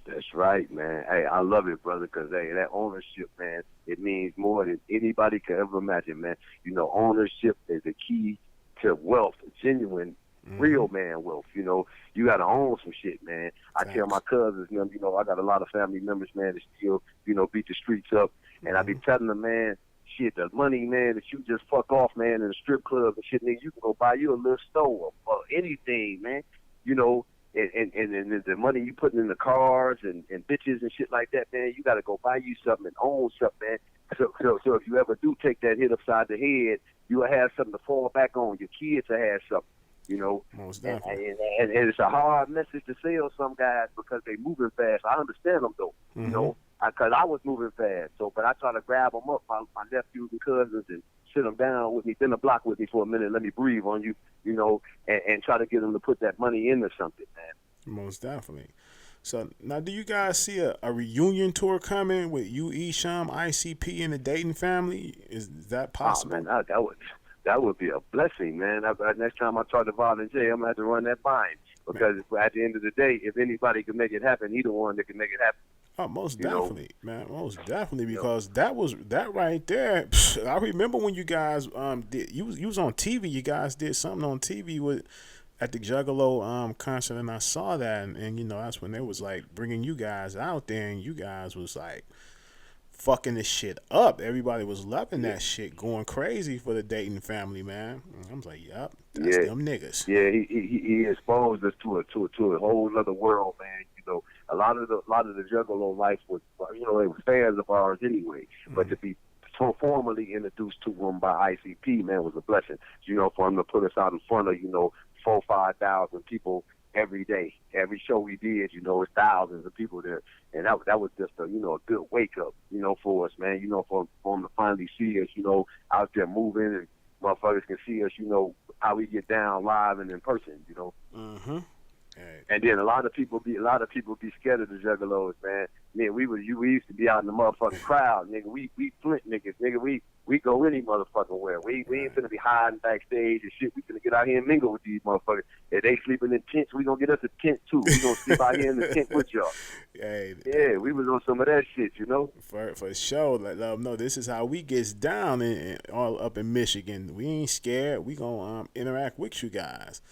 That's right, man. Hey, I love it, brother, because that ownership, man, it means more than anybody could ever imagine, man. Ownership is the key to wealth, genuine, Hmm. real man wealth. You got to own some shit, man. I tell my Facts. cousins, I got a lot of family members, man, that still, beat the streets up, and I be Hmm. telling them, man, shit, the money, man, that you just fuck off, man, in the strip club and shit, nigga, you can go buy you a little stove or anything, man. You know, and the money you putting in the cars and bitches and shit like that, man, you got to go buy you something and own something, man. So if you ever do take that hit upside the head, you will have something to fall back on. Your kids will have something, you know. Most And, definitely. and, and it's a hard message to sell some guys because they moving fast. I understand them though, Hmm. because I was moving fast. So, but I try to grab them up, my nephews and cousins, and sit them down with me, spin the block with me for a minute, let me breathe on you, and try to get them to put that money into something, man. Most definitely. So now, do you guys see a reunion tour coming with you, Esham, ICP, and the Dayton family? Is that Oh man, possible? that would be a blessing, man. Next time I try to volunteer, I'm gonna have to run that by him Man, because at the end of the day, if anybody can make it happen, he the one that can make it happen. oh, most You know, definitely, man. Most definitely, you know. because that right there. I remember when you guys did you was on TV. You guys did something on TV with at the Juggalo concert, and I saw that, and that's when they was like bringing you guys out there, and you guys was like fucking this shit up. Everybody was loving Yeah, that shit, going crazy for the Dayton family, man. And I was like, yep, that's yeah, them niggas. yeah. He exposed us to a whole other world, man. A lot of the Juggalo life was, they were fans of ours anyway. But to Mm-hmm. be so formally introduced to them by ICP, man, was a blessing. For him to put us out in front of, 4,000, 5,000 people every day. Every show we did, it's thousands of people there, and that was just a good wake up, for us, man. For him to finally see us, out there moving, and motherfuckers can see us, how we get down live and in person. Mm-hmm. Hey. And then a lot of people be scared of the Juggalos, man. Man, we used to be out in the motherfucking crowd, nigga. We Flint niggas, nigga. We go any motherfucking where. We ain't finna be hiding backstage and shit. We finna get out here and mingle with these motherfuckers. If they sleeping in tents, we gonna get us a tent too. We gonna sleep out here in the tent with y'all. Hey, Yeah, we was on some of that shit, you know. for sure. Let them know this is how we gets down all up in Michigan. We ain't scared. We gonna interact with you guys.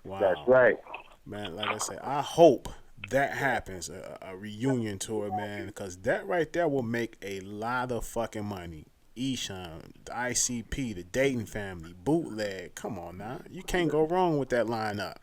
That's Wow, right. man. Like I said, I hope that happens, a reunion tour, man, because that right there will make a lot of fucking money. Esham, the ICP, the Dayton family, Bootleg. Come on now, you can't go wrong with that lineup.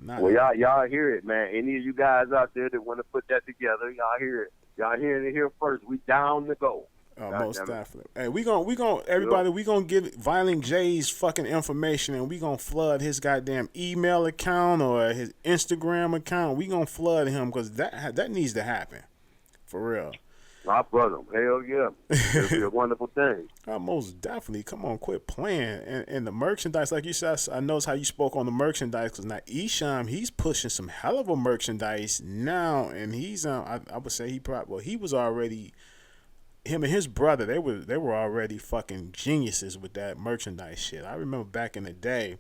Not Well, a, y'all hear it, man. Any of you guys out there that want to put that together, y'all hear it. Y'all hearing it here first. We down to go. most definitely. Hey, we gonna everybody. We gonna get Violent J's fucking information, and we gonna flood his goddamn email account or his Instagram account. We gonna flood him because that needs to happen, for real. My brother, hell yeah, it'll be a wonderful thing. Most definitely. Come on, quit playing. And the merchandise, like you said, I noticed how you spoke on the merchandise because now Esham, he's pushing some hell of a merchandise now, and he's I would say he was already, him and his brother, they were already fucking geniuses with that merchandise shit. I remember back in the day,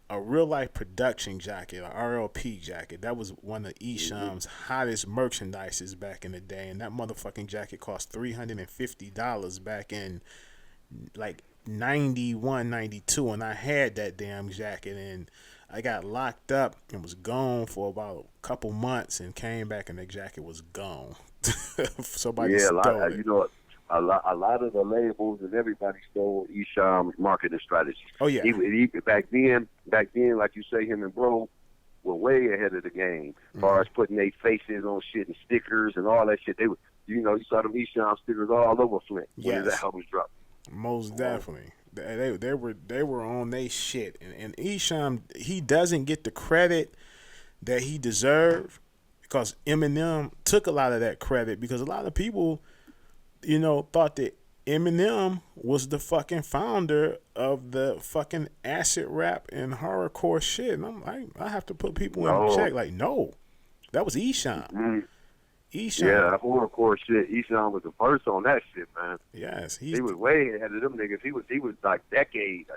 a real life production jacket, a RLP jacket. That was one of Esham's hottest merchandises back in the day, and that motherfucking jacket cost $350 back in like 91, 92, and I had that damn jacket, and I got locked up and was gone for about a couple months, and came back and the jacket was gone. Somebody stole it. You know, a lot of the labels and everybody stole Esham's marketing strategy. Oh yeah. He back then, like you say, him and Bro were way ahead of the game as far as putting their faces on shit and stickers and all that shit. They were, you saw them Esham stickers all over Flint when the albums dropped. Most definitely. They were on they shit, and Esham, he doesn't get the credit that he deserved because Eminem took a lot of that credit because a lot of people, thought that Eminem was the fucking founder of the fucking acid rap and horrorcore shit, and I'm like, I have to put people in check. Like, no, that was Esham. Mm-hmm. Esham. Yeah, that horrorcore shit. Esham was the first on that shit, man. Yes, he was way ahead of them niggas. He was like a decade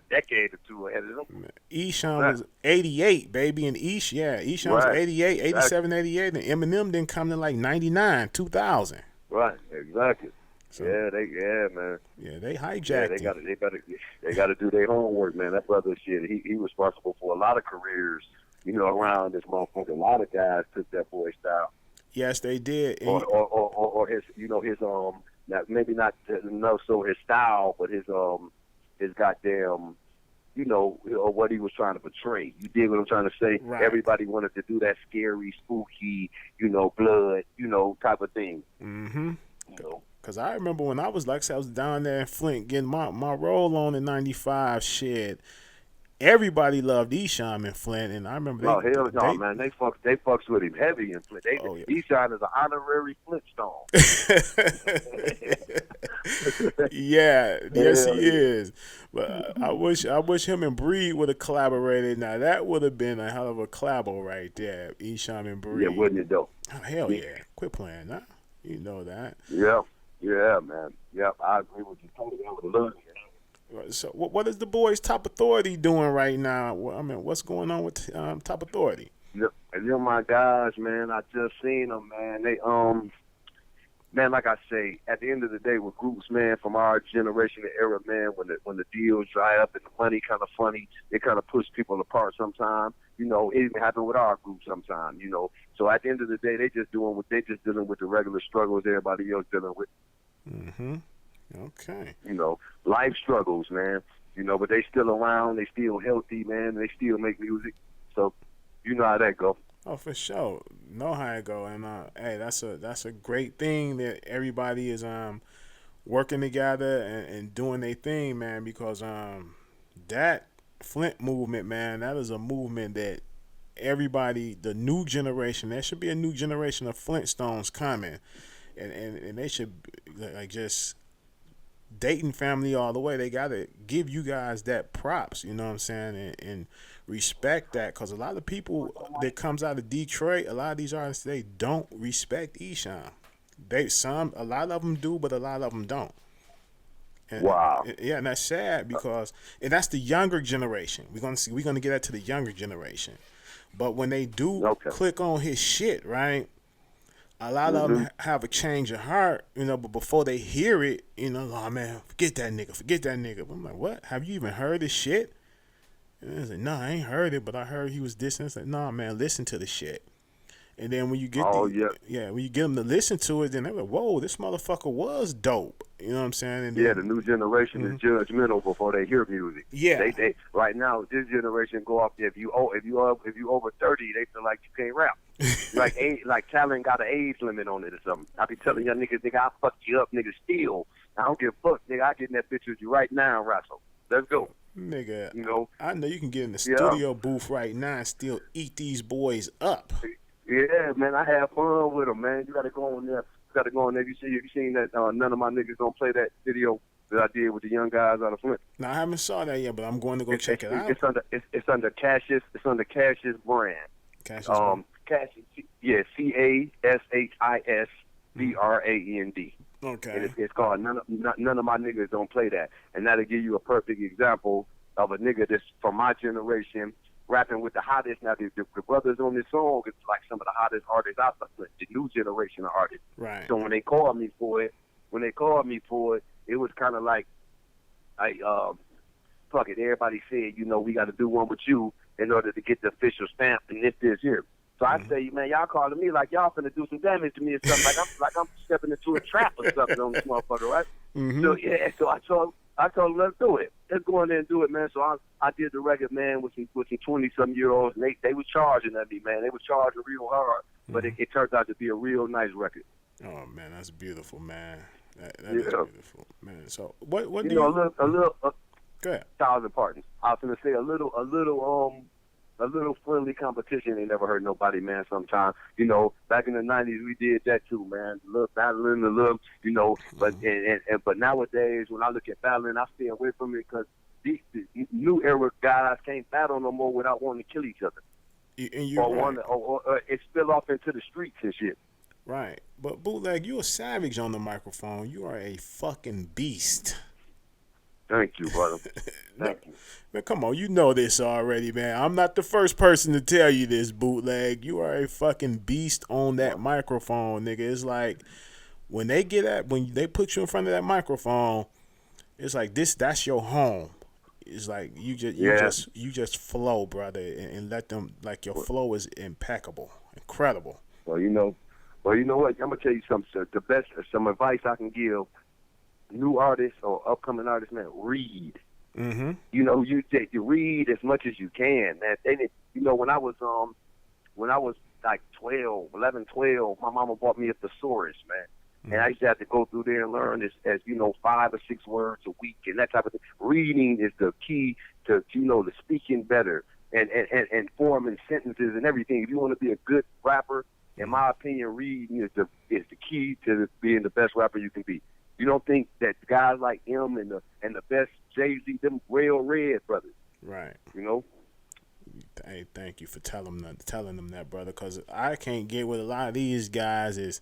or two ahead of them. Esham was 88, baby, and Esham was 88, 87, 88, and Eminem didn't come to like 99, 2000. Right, exactly. So, man. Yeah, they hijacked. Yeah, they got to do their homework, man. That brother shit, he responsible for a lot of careers, around this motherfucker. A lot of guys took that boy style. Yes, they did. Or his, maybe not so his style, but his goddamn, what he was trying to portray. You dig what I'm trying to say? Right. Everybody wanted to do that scary, spooky, blood, type of thing. Mm-hmm. Because I remember when I was I was down there in Flint getting my roll on in 95 shit. Everybody loved Esham in Flint, and I remember man. They fucks with him heavy in Flint. Esham is an honorary Flintstone. Yes, he is. But I wish him and Breed would have collaborated. Now that would have been a hell of a collabo right there, Esham and Breed. Yeah, wouldn't it though? Oh, hell yeah! Quit playing, huh? You know that. Yeah, man. Yeah, I agree with you totally. I would love it. So, what is the boys' Top Authority doing right now? I mean, what's going on with Top Authority? Yeah, my guys, man. I just seen them, man. They man, like I say, at the end of the day, with groups, man, from our generation and era, man, when the deals dry up and the money kind of funny, it kind of push people apart sometimes. It even happened with our group sometimes. So at the end of the day, they just dealing with the regular struggles everybody else dealing with. Mm-hmm. Okay. Life struggles, man. But they still around. They still healthy, man. They still make music. So, you know how that go. Oh, for sure. Know how it go. And hey, that's a great thing that everybody is working together and doing their thing, man. Because that Flint movement, man, that is a movement that everybody, the new generation, there should be a new generation of Flintstones coming, and they should like just Dayton family all the way. They gotta give you guys that props, you know what I'm saying, and respect that, because a lot of people that comes out of Detroit, a lot of these artists, they don't respect Esham. A lot of them do, but a lot of them don't. Wow. Yeah, and that's sad because, and that's the younger generation. We're gonna get that to the younger generation. But when they do Okay. click on his shit, right? A lot of Mhm. them have a change of heart, but before they hear it, oh man, forget that nigga. I'm like, what? Have you even heard this shit? And it's like, nah, I ain't heard it, but I heard he was dissing. It's like, nah, man, listen to the shit. And then when you get Oh yeah. when you get them to listen to it, then they're like, whoa, this motherfucker was dope. You know what I'm saying? And Yeah, the then, new generation is judgmental before they hear music. yeah, They right now this generation go off there. If you over 30, they feel like you can't rap. Like talent got an age limit on it or something. I be telling y'all niggas, nigga, I fuck you up, nigga, still. I don't give a fuck, nigga. I get in that bitch with you right now, Russell. Let's go. nigga, You know? I know you can get in the Yeah. studio booth right now and still eat these boys up. Yeah, man, I have fun with them, man. You gotta go on there. You gotta go on there. You seen that? None of my niggas don't play that video that I did with the young guys out of Flint. Now I haven't saw that yet, but I'm going to go check it out. It's under Cassius. It's under Cassius brand. Cassius, man. Cassius. Yeah, CASHISBRAND. Okay. And it's called none of my niggas don't play that, and that'll give you a perfect example of a nigga that's from my generation rapping with the hottest. Now the brothers on this song is like some of the hottest artists out there, the new generation of artists. Right. So when they called me for it, it was kind of like, fuck it. Everybody said, we got to do one with you in order to get the official stamp and this here. So I say, man, y'all calling me like y'all finna do some damage to me or something. Like I'm stepping into a trap or something on this motherfucker, right? Mm-hmm. So yeah, so I told them, let's do it. Let's go in there and do it, man. So I did the record, man, with some 20-some-year-olds, and they was charging at me, man. They was charging real hard, but it turned out to be a real nice record. Oh man, that's beautiful, man. That Yeah. is beautiful, man. So what You do know, you? a little, Go ahead. thousand pardons. I was gonna say a little friendly competition ain't never hurt nobody, man. Sometimes, back in the '90s we did that too, man. A little battling, a little, but nowadays when I look at battling, I stay away from it because the new era guys can't battle no more without wanting to kill each other, And you're right. or it spill off into the streets and shit. Right. But Bootleg, you a savage on the microphone. You are a fucking beast. Thank you, brother. Thank you. Man, come on, you know this already, man. I'm not the first person to tell you this, Bootleg. You are a fucking beast on that microphone, nigga. It's like when they put you in front of that microphone, it's like that's your home. It's like you just flow, brother, and let them, like, your flow is impeccable, incredible. Well, you know what? I'm gonna tell you something, sir. Some advice I can give new artists or upcoming artists, man. Read. Mm-hmm. You read as much as you can, man. When I was like 11, 12, my mama bought me a thesaurus, man. And I used to have to go through there and learn as 5 or 6 words a week and that type of thing. Reading is the key to speaking better and forming sentences and everything. If you want to be a good rapper, in my opinion, reading is the key to being the best rapper you can be. You don't think that guys like him and the best Jay-Z, them real red brothers, Right. Hey, thank you for telling them that, brother, because I can't get with a lot of these guys is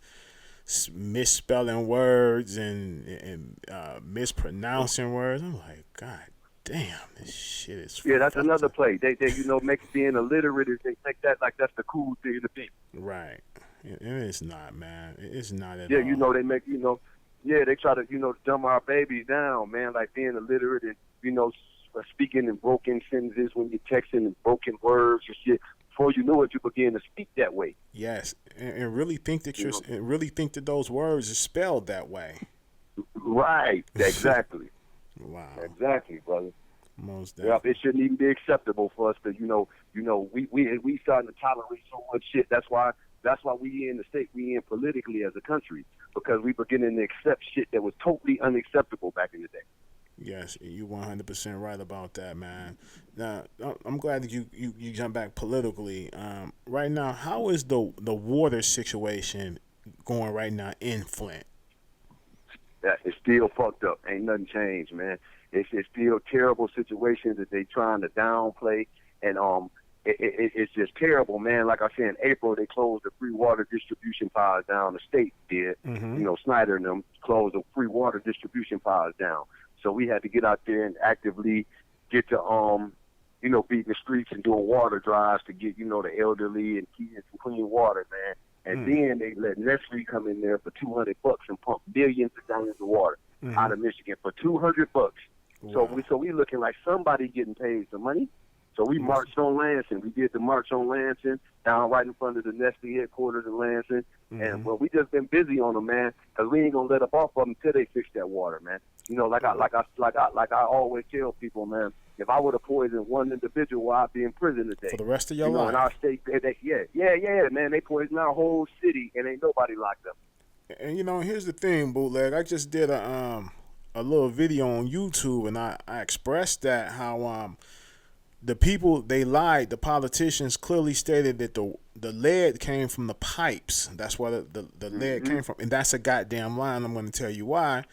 misspelling words and mispronouncing words. I'm like, God damn, this shit is. Yeah, that's fucked another up. play. They make being illiterate. They make that like that's the cool thing to be. Right. And it's not, man. It's not at Yeah, all. they make they try to dumb our babies down, man, like being illiterate and speaking in broken sentences when you're texting and broken words and shit. Before you know it, you begin to speak that way. Yes, and really think that those words are spelled that way. Right. Exactly. Wow. Exactly, brother. Most Yeah, definitely. it shouldn't even be acceptable for us to, we starting to tolerate so much shit. That's why we in the state we in politically as a country, because we beginning to accept shit that was totally unacceptable back in the day. Yes, you 100% right about that, man. Now, I'm glad that you jump back politically. Right now, how is the water situation going right now in Flint? That it's still fucked up. Ain't nothing changed, man. It's still terrible situations that they trying to downplay, and it's just terrible, man. Like I said, in April, they closed the free water distribution pods down. The state did. Mm-hmm. Snyder and them closed the free water distribution pods down. So we had to get out there and actively get to, beating the streets and doing water drives to get, the elderly and kids some clean water, man. And then they let Nestle come in there for $200 and pump billions of gallons of water out of Michigan for $200. Wow. So we looking like somebody getting paid some money. So we marched on Lansing. We did the march on Lansing down right in front of the Nestle headquarters in Lansing. And we just been busy on them, man, because we ain't gonna let up off of them until they fix that water, man. Like I always tell people, man, if I would have poisoned one individual, I'd be in prison today. For the rest of your life. In our state, man, they poisoned our whole city, and ain't nobody locked up. And here's the thing, Bootleg. I just did a little video on YouTube, and I expressed that how the people, they lied. The politicians clearly stated that the lead came from the pipes. That's where the lead came from, and that's a goddamn lie. And I'm going to tell you why.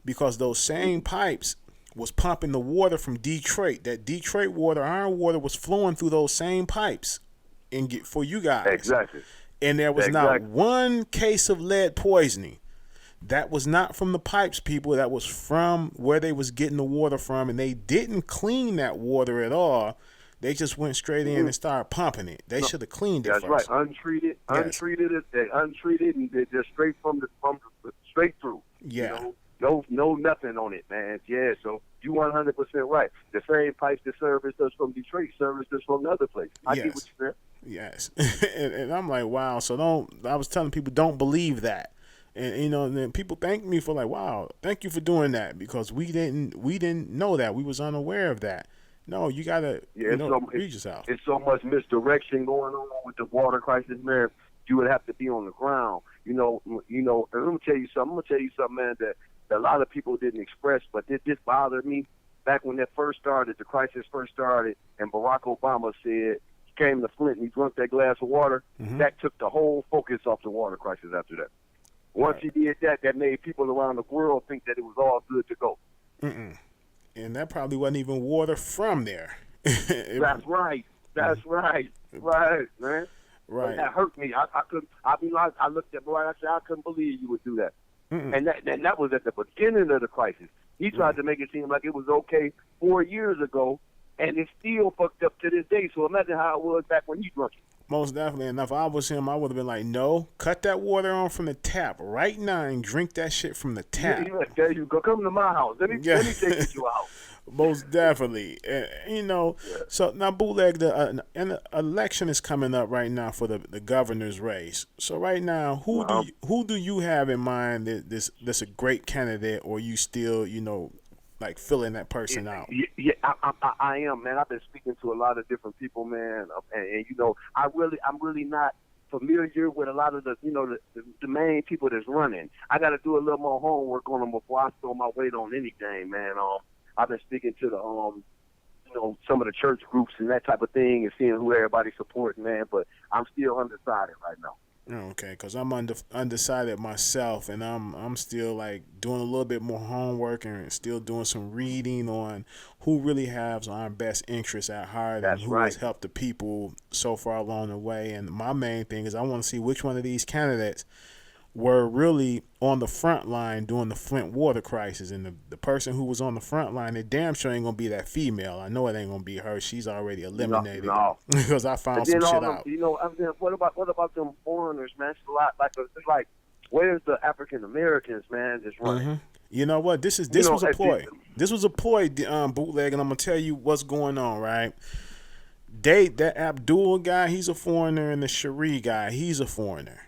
Because those same pipes was pumping the water from Detroit. That Detroit water, iron water, was flowing through those same pipes for you guys. Exactly. And there was not one case of lead poisoning. That was not from the pipes, people. That was from where they was getting the water from, and they didn't clean that water at all. They just went straight in and started pumping it. They should have cleaned it first. That's right. Untreated, and they just straight from the straight through. Yeah. No nothing on it, man. Yeah, so you 100% right. The same pipes that serviced us from Detroit serviced us from another place. I get what you said. Yes. and I'm like, wow. So I was telling people, don't believe that. And and then people thank me for like, wow, thank you for doing that, because we didn't know that. We was unaware of that. No, you gotta read yourself. It's so much misdirection going on with the water crisis, man. You would have to be on the ground. And I'm gonna tell you something, man, that a lot of people didn't express, but this bothered me back when that first started, the crisis first started, and Barack Obama said he came to Flint and he drank that glass of water. That took the whole focus off the water crisis after that. Once he did that, that made people around the world think that it was all good to go. And that probably wasn't even water from there. That's right. That's right. Right, man. Right. And that hurt me. I looked at boy. I said, I couldn't believe you would do that. And that was at the beginning of the crisis. He tried to make it seem like it was okay 4 years ago, and it's still fucked up to this day. So imagine how it was back when you drunk it. Most definitely. And if I was him, I would have been like, no, cut that water on from the tap right now and drink that shit from the tap. Yeah, there you go. Come to my house. Let me take you to your house. Most definitely. So now, Bootleg, an election is coming up right now for the governor's race. So right now, who do you have in mind that's a great candidate, or you still, like filling that person out? Yeah, I am, man. I've been speaking to a lot of different people, man, and I'm really not familiar with a lot of the main people that's running. I got to do a little more homework on them before I throw my weight on anything, man. I've been speaking to the some of the church groups and that type of thing, and seeing who everybody's supporting, man. But I'm still undecided right now. Okay, because I'm undecided myself, and I'm still like doing a little bit more homework and still doing some reading on who really has our best interests at heart and who has helped the people so far along the way. And my main thing is I want to see which one of these candidates were really on the front line during the Flint water crisis. And the person who was on the front line, it damn sure ain't going to be that female. I know it ain't going to be her. She's already eliminated. No. Because I found some shit out. What about them foreigners, man? It's a lot. It's like where's the African Americans, man, that's running? You know what? This was a ploy. This was a ploy, Bootleg, and I'm going to tell you what's going on, right? That Abdul guy, he's a foreigner, and the Cherie guy, he's a foreigner.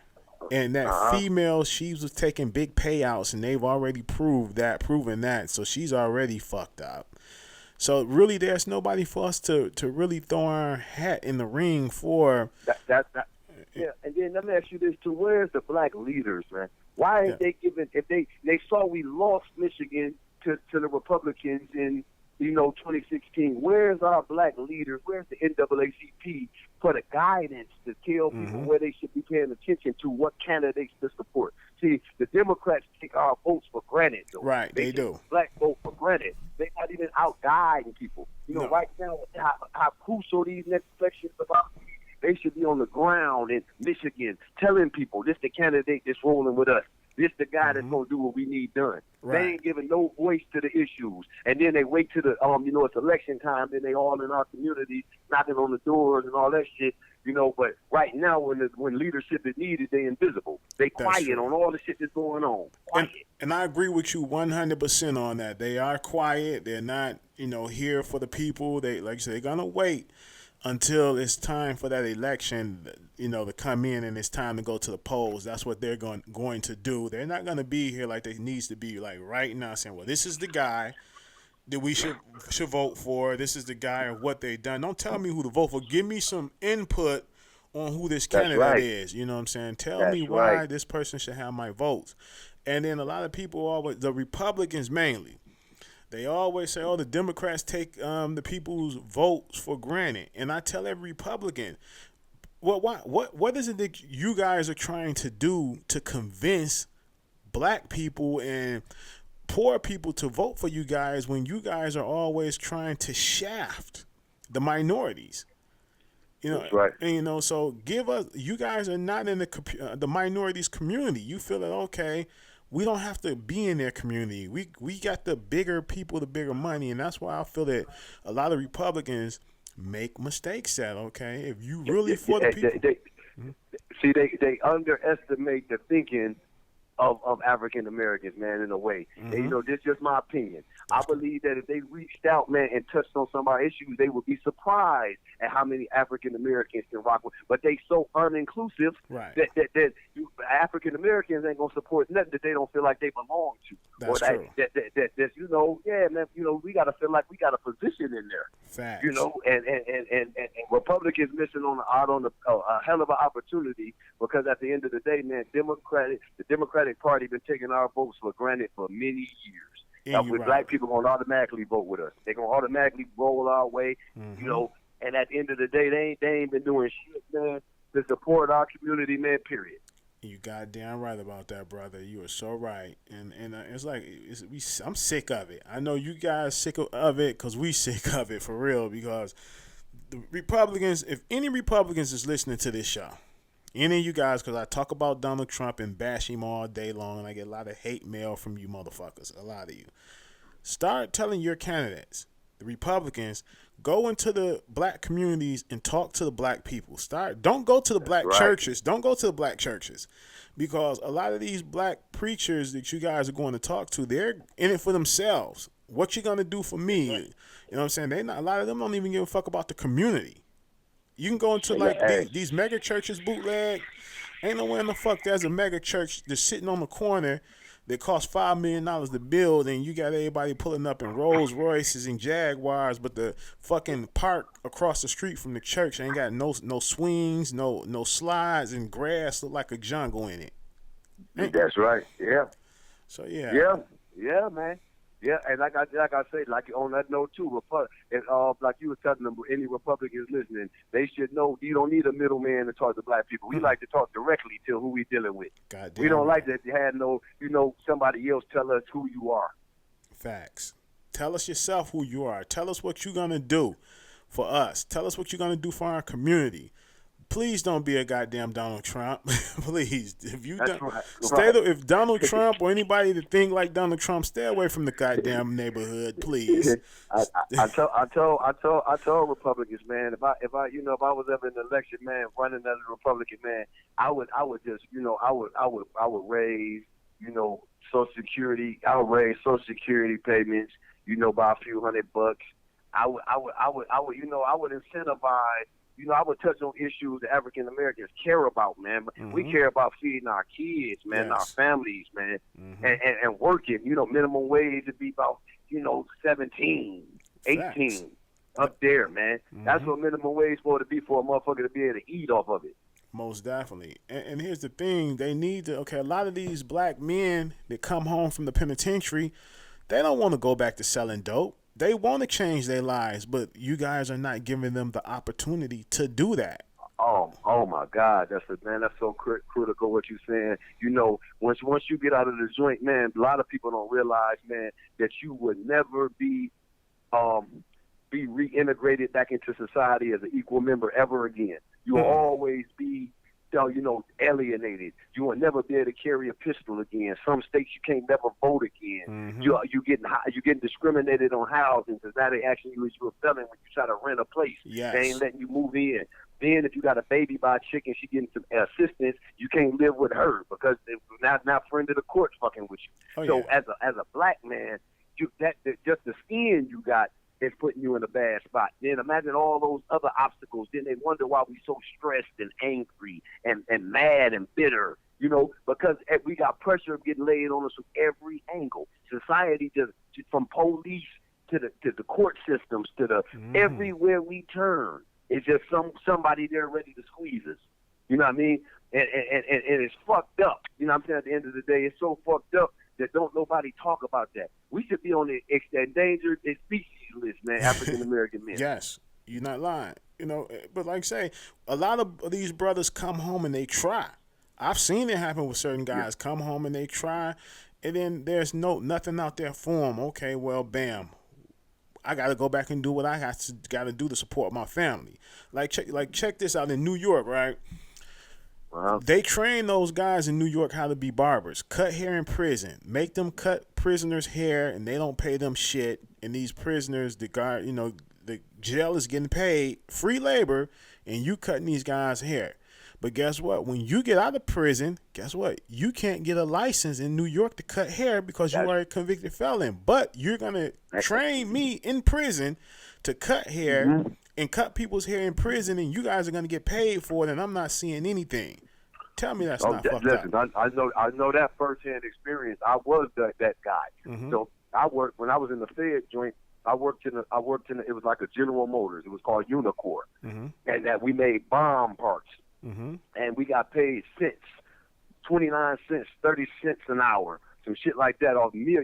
And that female, she was taking big payouts, and they've already proven that. So she's already fucked up. So really, there's nobody for us to really throw our hat in the ring for. Yeah, and then let me ask you this too: where's the black leaders, man? Why ain't they giving? If they saw we lost Michigan to the Republicans in 2016. Where's our black leaders? Where's the NAACP for the guidance to tell people where they should be paying attention to, what candidates to support? See, the Democrats take our votes for granted, though. Right, they take do. Black vote for granted. They're not even out guiding people. No. Right now, how crucial these next elections about. They should be on the ground in Michigan telling people this the candidate that's rolling with us. This the guy that's gonna do what we need done. Right. They ain't giving no voice to the issues, and then they wait to the it's election time. Then they all in our community knocking on the doors and all that shit. But right now when leadership is needed, they invisible. They quiet on all the shit that's going on. Quiet. And I agree with you 100% on that. They are quiet. They're not here for the people. They like you said, they're gonna wait until it's time for that election, to come in and it's time to go to the polls. That's what they're going to do. They're not going to be here like they needs to be like right now saying, well, this is the guy that we should vote for. This is the guy or what they've done. Don't tell me who to vote for. Give me some input on who this candidate is. You know what I'm saying? Tell me why this person should have my votes. And then a lot of people always, the Republicans mainly, they always say, the Democrats take the people's votes for granted. And I tell every Republican, what is it that you guys are trying to do to convince black people and poor people to vote for you guys when you guys are always trying to shaft the minorities? That's right. And, so give us, you guys are not in the minorities community. You feel that, okay, we don't have to be in their community. We got the bigger people, the bigger money, and that's why I feel that a lot of Republicans make mistakes at, okay? If you really for the people. They underestimate the thinking of African Americans, man, in a way. And, this is just my opinion. I believe that if they reached out, man, and touched on some of our issues, they would be surprised at how many African Americans can rock with. But they so uninclusive that African Americans ain't gonna support nothing that they don't feel like they belong to. That's true. We gotta feel like we got a position in there. Facts. And Republicans missing out on a hell of an opportunity, because at the end of the day, man, the Democratic Party been taking our votes for granted for many years. Black people gonna automatically vote with us. They gonna automatically roll our way, And at the end of the day, they ain't been doing shit, man, to support our community, man. Period. You goddamn right about that, brother. You are so right, and it's like I'm sick of it. I know you guys sick of it because we sick of it for real. Because the Republicans, if any Republicans is listening to this show, any of you guys, because I talk about Donald Trump and bash him all day long, and I get a lot of hate mail from you motherfuckers, a lot of you. Start telling your candidates, the Republicans, go into the black communities and talk to the black people. Don't go to the black churches. Don't go to the black churches, because a lot of these black preachers that you guys are going to talk to, they're in it for themselves. What you gonna do for me? You know what I'm saying? A lot of them don't even give a fuck about the community. You can go into these mega churches, Bootleg. Ain't nowhere in the fuck there's a mega church that's sitting on the corner that costs $5 million to build, and you got everybody pulling up in Rolls Royces and Jaguars, but the fucking park across the street from the church ain't got no swings, no slides, and grass look like a jungle in it. That's right. Yeah. So yeah. Yeah, man. Yeah, and like I say, like on that note too, like you were telling them, any Republicans listening, they should know you don't need a middleman to talk to black people. We like to talk directly to who we dealing with. Goddamn we don't right. like to have somebody else tell us who you are. Facts. Tell us yourself who you are. Tell us what you're gonna do for us. Tell us what you're gonna do for our community. Please don't be a goddamn Donald Trump. Please, if you don't, if Donald Trump or anybody that think like Donald Trump, stay away from the goddamn neighborhood, please. I told Republicans, man, if I was ever in the election, man, running as a Republican, man, I would just, I would raise, Social Security. I would raise Social Security payments, by a few $100. I would incentivize. I would touch on issues that African Americans care about, man. We care about feeding our kids, man, our families, man, and working. Minimum wage would be about, 17, 18, Facts. Up there, man. That's what minimum wage for to be for a motherfucker to be able to eat off of it. Most definitely. And here's the thing. They need to, a lot of these black men that come home from the penitentiary, they don't want to go back to selling dope. They want to change their lives, but you guys are not giving them the opportunity to do that. Oh my God, that's so critical what you're saying. You know, once you get out of the joint, man, a lot of people don't realize, man, that you would never be reintegrated back into society as an equal member ever again. You will always be, alienated. You will never be able to carry a pistol again. Some states you can't never vote again. You getting discriminated on housing because now they actually use you a felon when you try to rent a place. Yes. They ain't letting you move in. Then if you got a baby by a chick and she getting some assistance, you can't live with her because now friend of the court fucking with you. Oh, so yeah. as a black man, just the skin you got is putting you in a bad spot. Then imagine all those other obstacles. Then they wonder why we so stressed and angry and mad and bitter, because we got pressure getting laid on us from every angle. Society just from police to the court systems to the everywhere we turn. It's just somebody there ready to squeeze us. You know what I mean? And it's fucked up. You know what I'm saying? At the end of the day, it's so fucked up that don't nobody talk about that. We should be on the endangered species list, man, African American men. Yes, you're not lying. But like I say, a lot of these brothers come home and they try. I've seen it happen with certain guys. Come home and they try, and then there's nothing out there for them. Okay, well, bam. I got to go back and do what I got to do to support my family. Check this out in New York, right? Wow. They train those guys in New York how to be barbers, cut hair in prison, make them cut prisoners' hair, and they don't pay them shit. And these prisoners, the jail is getting paid free labor, and you cutting these guys' hair. But guess what? When you get out of prison, guess what? You can't get a license in New York to cut hair because you are a convicted felon. But you're going to train me in prison to cut hair and cut people's hair in prison, and you guys are going to get paid for it, and I'm not seeing anything. Tell me that's not fucked up. Listen, I know that firsthand experience. I was that guy. So when I was in the Fed joint, I worked in it was like a General Motors. It was called Unicore. And that we made bomb parts. And we got paid cents, 29 cents, 30 cents an hour, some shit like that.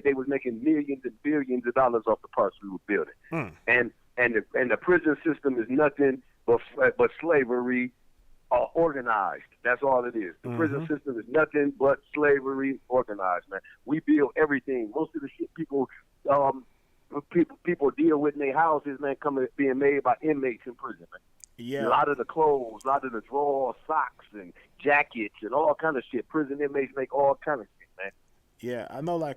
They was making millions and billions of dollars off the parts we were building. And the prison system is nothing but slavery organized. That's all it is. The prison system is nothing but slavery organized, man. We build everything. Most of the shit people deal with in their houses, man, being made by inmates in prison, man. Yeah. A lot of the clothes, a lot of the drawers, socks, and jackets, and all kind of shit. Prison inmates make all kind of shit, man. Yeah, I know. I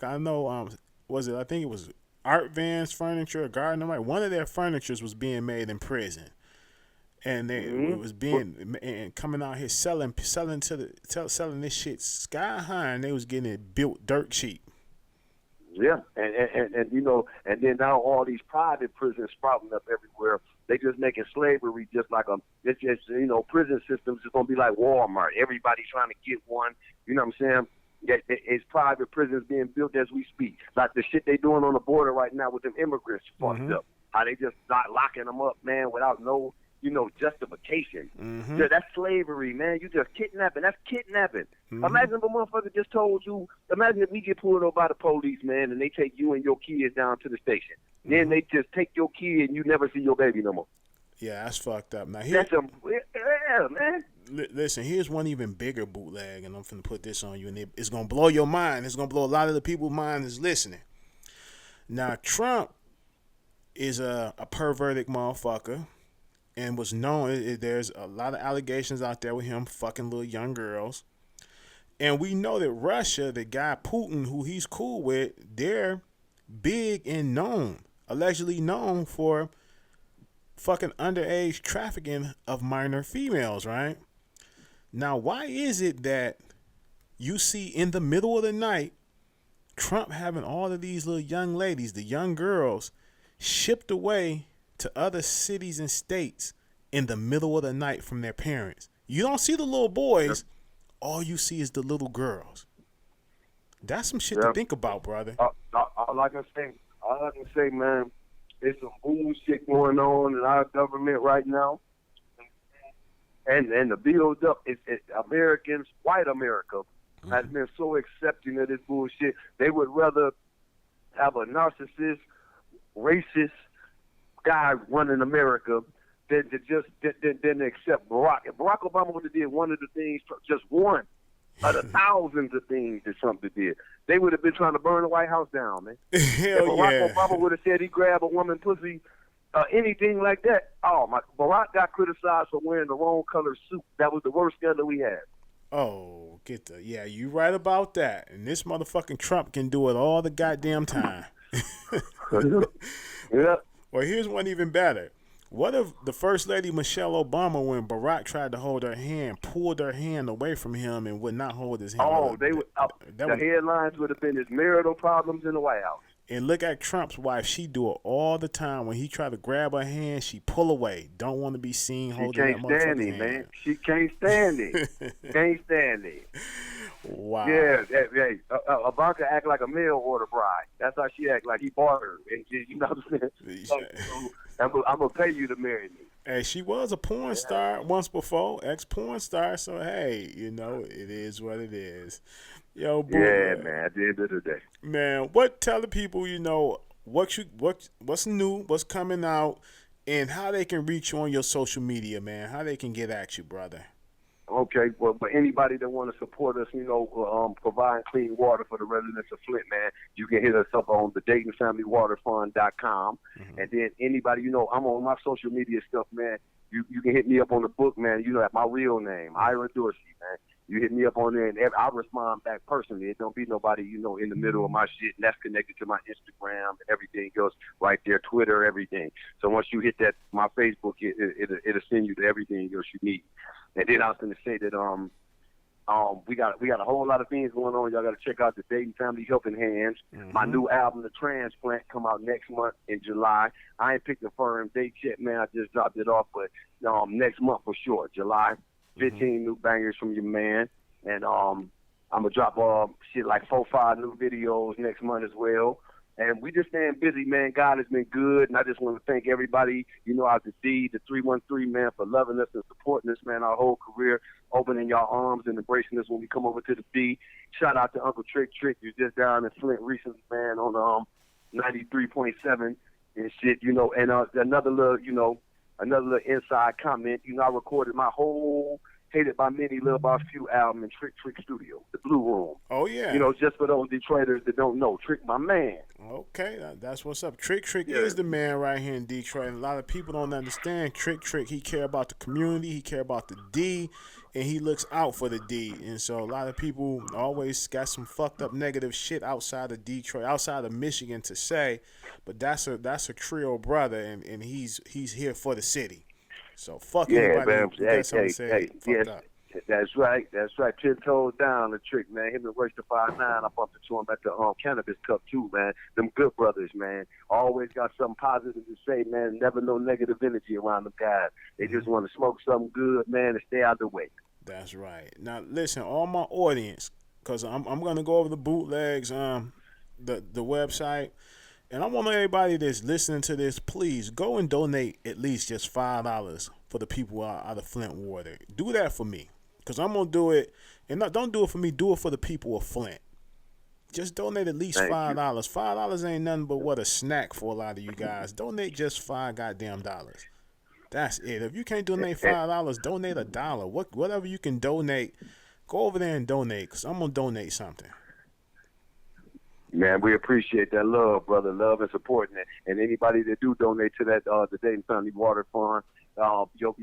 think it was Art Van's furniture, Gardner, right? One of their furnitures was being made in prison, and it was being and coming out here selling this shit sky high, and they was getting it built dirt cheap. Yeah, and then now all these private prisons sprouting up everywhere. They just making slavery just like prison systems is gonna be like Walmart. Everybody's trying to get one. You know what I'm saying? It's private prisons being built as we speak. Like the shit they doing on the border right now with them immigrants fucked up. How they just start locking them up, man, without no justification. Yeah, that's slavery, man. You just kidnapping. That's kidnapping. Imagine if a motherfucker just told you, imagine if we get pulled over by the police, man, and they take you and your kids down to the station. Then they just take your kid and you never see your baby no more. Yeah, that's fucked up. Now, man. Listen, here's one even bigger bootleg, and I'm finna put this on you, and it's gonna blow your mind. It's gonna blow a lot of the people's mind that's listening. Now, Trump is a perverted motherfucker. And was known, there's a lot of allegations out there with him fucking little young girls. And we know that Russia, the guy Putin, who he's cool with, they're big and allegedly known for fucking underage trafficking of minor females, right? Now, why is it that you see in the middle of the night, Trump having all of these little young ladies, the young girls, shipped away to other cities and states in the middle of the night from their parents? You don't see the little boys. All you see is the little girls. That's some shit to think about, brother. All I can say, man, there's some bullshit going on in our government right now. And the build up is Americans, white America, has been so accepting of this bullshit. They would rather have a narcissist racist guy running America than to accept Barack. If Barack Obama would have did one of the things, just one of the thousands of things that Trump did, they would have been trying to burn the White House down, man. Hell if Barack yeah. Obama would have said he grabbed a woman pussy, anything like that, Barack got criticized for wearing the wrong color suit. That was the worst scandal we had. Oh, yeah, you right about that. And this motherfucking Trump can do it all the goddamn time. Yeah. Well, here's one even better. What if the First Lady Michelle Obama, when Barack tried to hold her hand, pulled her hand away from him and would not hold his hand? Oh, the headlines would have been his marital problems in the White House. And look at Trump's wife. She do it all the time. When he try to grab her hand, she pull away. Don't want to be seen holding that motherfucking hand. Man. She can't stand it. Can't stand it. Wow. Yeah, Ivanka act like a mail order bride. That's how she act, like he bought her. And you know what I'm saying? I'm going to pay you to marry me. Hey, she was a porn star once before, ex-porn star. So, hey, it is what it is. Yo, boo. Yeah, man, at the end of the day. Man, tell the people, what's new, what's coming out, and how they can reach you on your social media, man, how they can get at you, brother. Okay, well, for anybody that want to support us, provide clean water for the residents of Flint, man, you can hit us up on the DaytonFamilyWaterFund.com. Mm-hmm. And then anybody, I'm on my social media stuff, man. You can hit me up on the book, man. At my real name, Ira Dorsey, man. You hit me up on there, and I'll respond back personally. It don't be nobody, in the middle of my shit, and that's connected to my Instagram and everything else right there, Twitter, everything. So once you hit that, my Facebook, it'll send you to everything else you need. And then I was going to say that we got a whole lot of things going on. Y'all got to check out the Dayton Family Helping Hands. Mm-hmm. My new album, The Transplant, come out next month in July. I ain't picked a firm date yet, man. I just dropped it off, but next month for sure, July. 15 new bangers from your man. And I'm going to drop like 4-5 new videos next month as well. And we just staying busy, man. God has been good. And I just want to thank everybody, out the D, the 313, man, for loving us and supporting us, man, our whole career, opening your arms and embracing us when we come over to the D. Shout out to Uncle Trick. Who's just down in Flint recently, man, on 93.7 and shit, And another little inside comment. I recorded my whole Hated by Many, Loved by Few album in Trick Studio, the Blue Room. Oh, yeah. Just for those Detroiters that don't know. Trick, my man. Okay, that's what's up. Trick is the man right here in Detroit. And a lot of people don't understand Trick. He care about the community. He care about the D. And he looks out for the D. And so a lot of people always got some fucked up negative shit outside of Detroit, outside of Michigan to say. But that's a Creole brother, and he's here for the city. So fuck anybody man. who got something to say. Yes, that's right. 10 toes down, the Trick, man. Him and Royce the 5'9", I bumped into him at the Cannabis Cup too, man. Them good brothers, man. Always got something positive to say, man. Never no negative energy around them guys. They just want to smoke something good, man, and stay out of the way. That's right. Now listen, all my audience, because I'm gonna go over the bootlegs, the website. And I want everybody that's listening to this, please go and donate at least just $5 for the people out of Flint Water. Do that for me, because I'm going to do it. And don't do it for me. Do it for the people of Flint. Just donate at least $5. $5 ain't nothing but a snack for a lot of you guys. Donate just $5 goddamn dollars. That's it. If you can't donate $5, donate $1. Whatever you can donate, go over there and donate, because I'm going to donate something. Man, we appreciate that love, brother, love and supporting it. And anybody that do donate to that, the Dayton Family Water Fund, your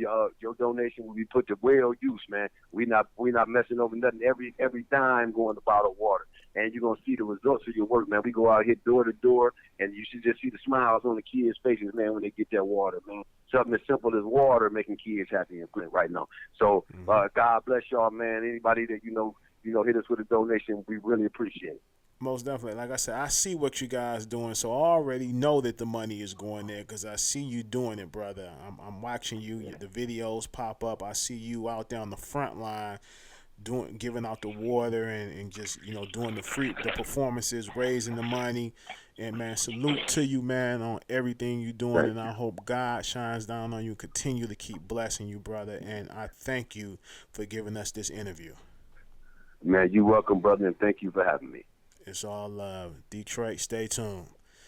donation will be put to well use, man. We not messing over nothing. Every dime going to bottled water, and you're gonna see the results of your work, man. We go out here door to door, and you should just see the smiles on the kids' faces, man, when they get that water, man. Something as simple as water making kids happy in Flint right now. So God bless y'all, man. Anybody that hit us with a donation, we really appreciate it. Most definitely. Like I said, I see what you guys doing, so I already know that the money is going there because I see you doing it, brother. I'm watching you. The videos pop up. I see you out there on the front line giving out the water and just, doing the performances, raising the money. And, man, salute to you, man, on everything you're doing. And I hope God shines down on you, continue to keep blessing you, brother. And I thank you for giving us this interview. Man, you're welcome, brother, and thank you for having me. It's all love. Detroit, stay tuned.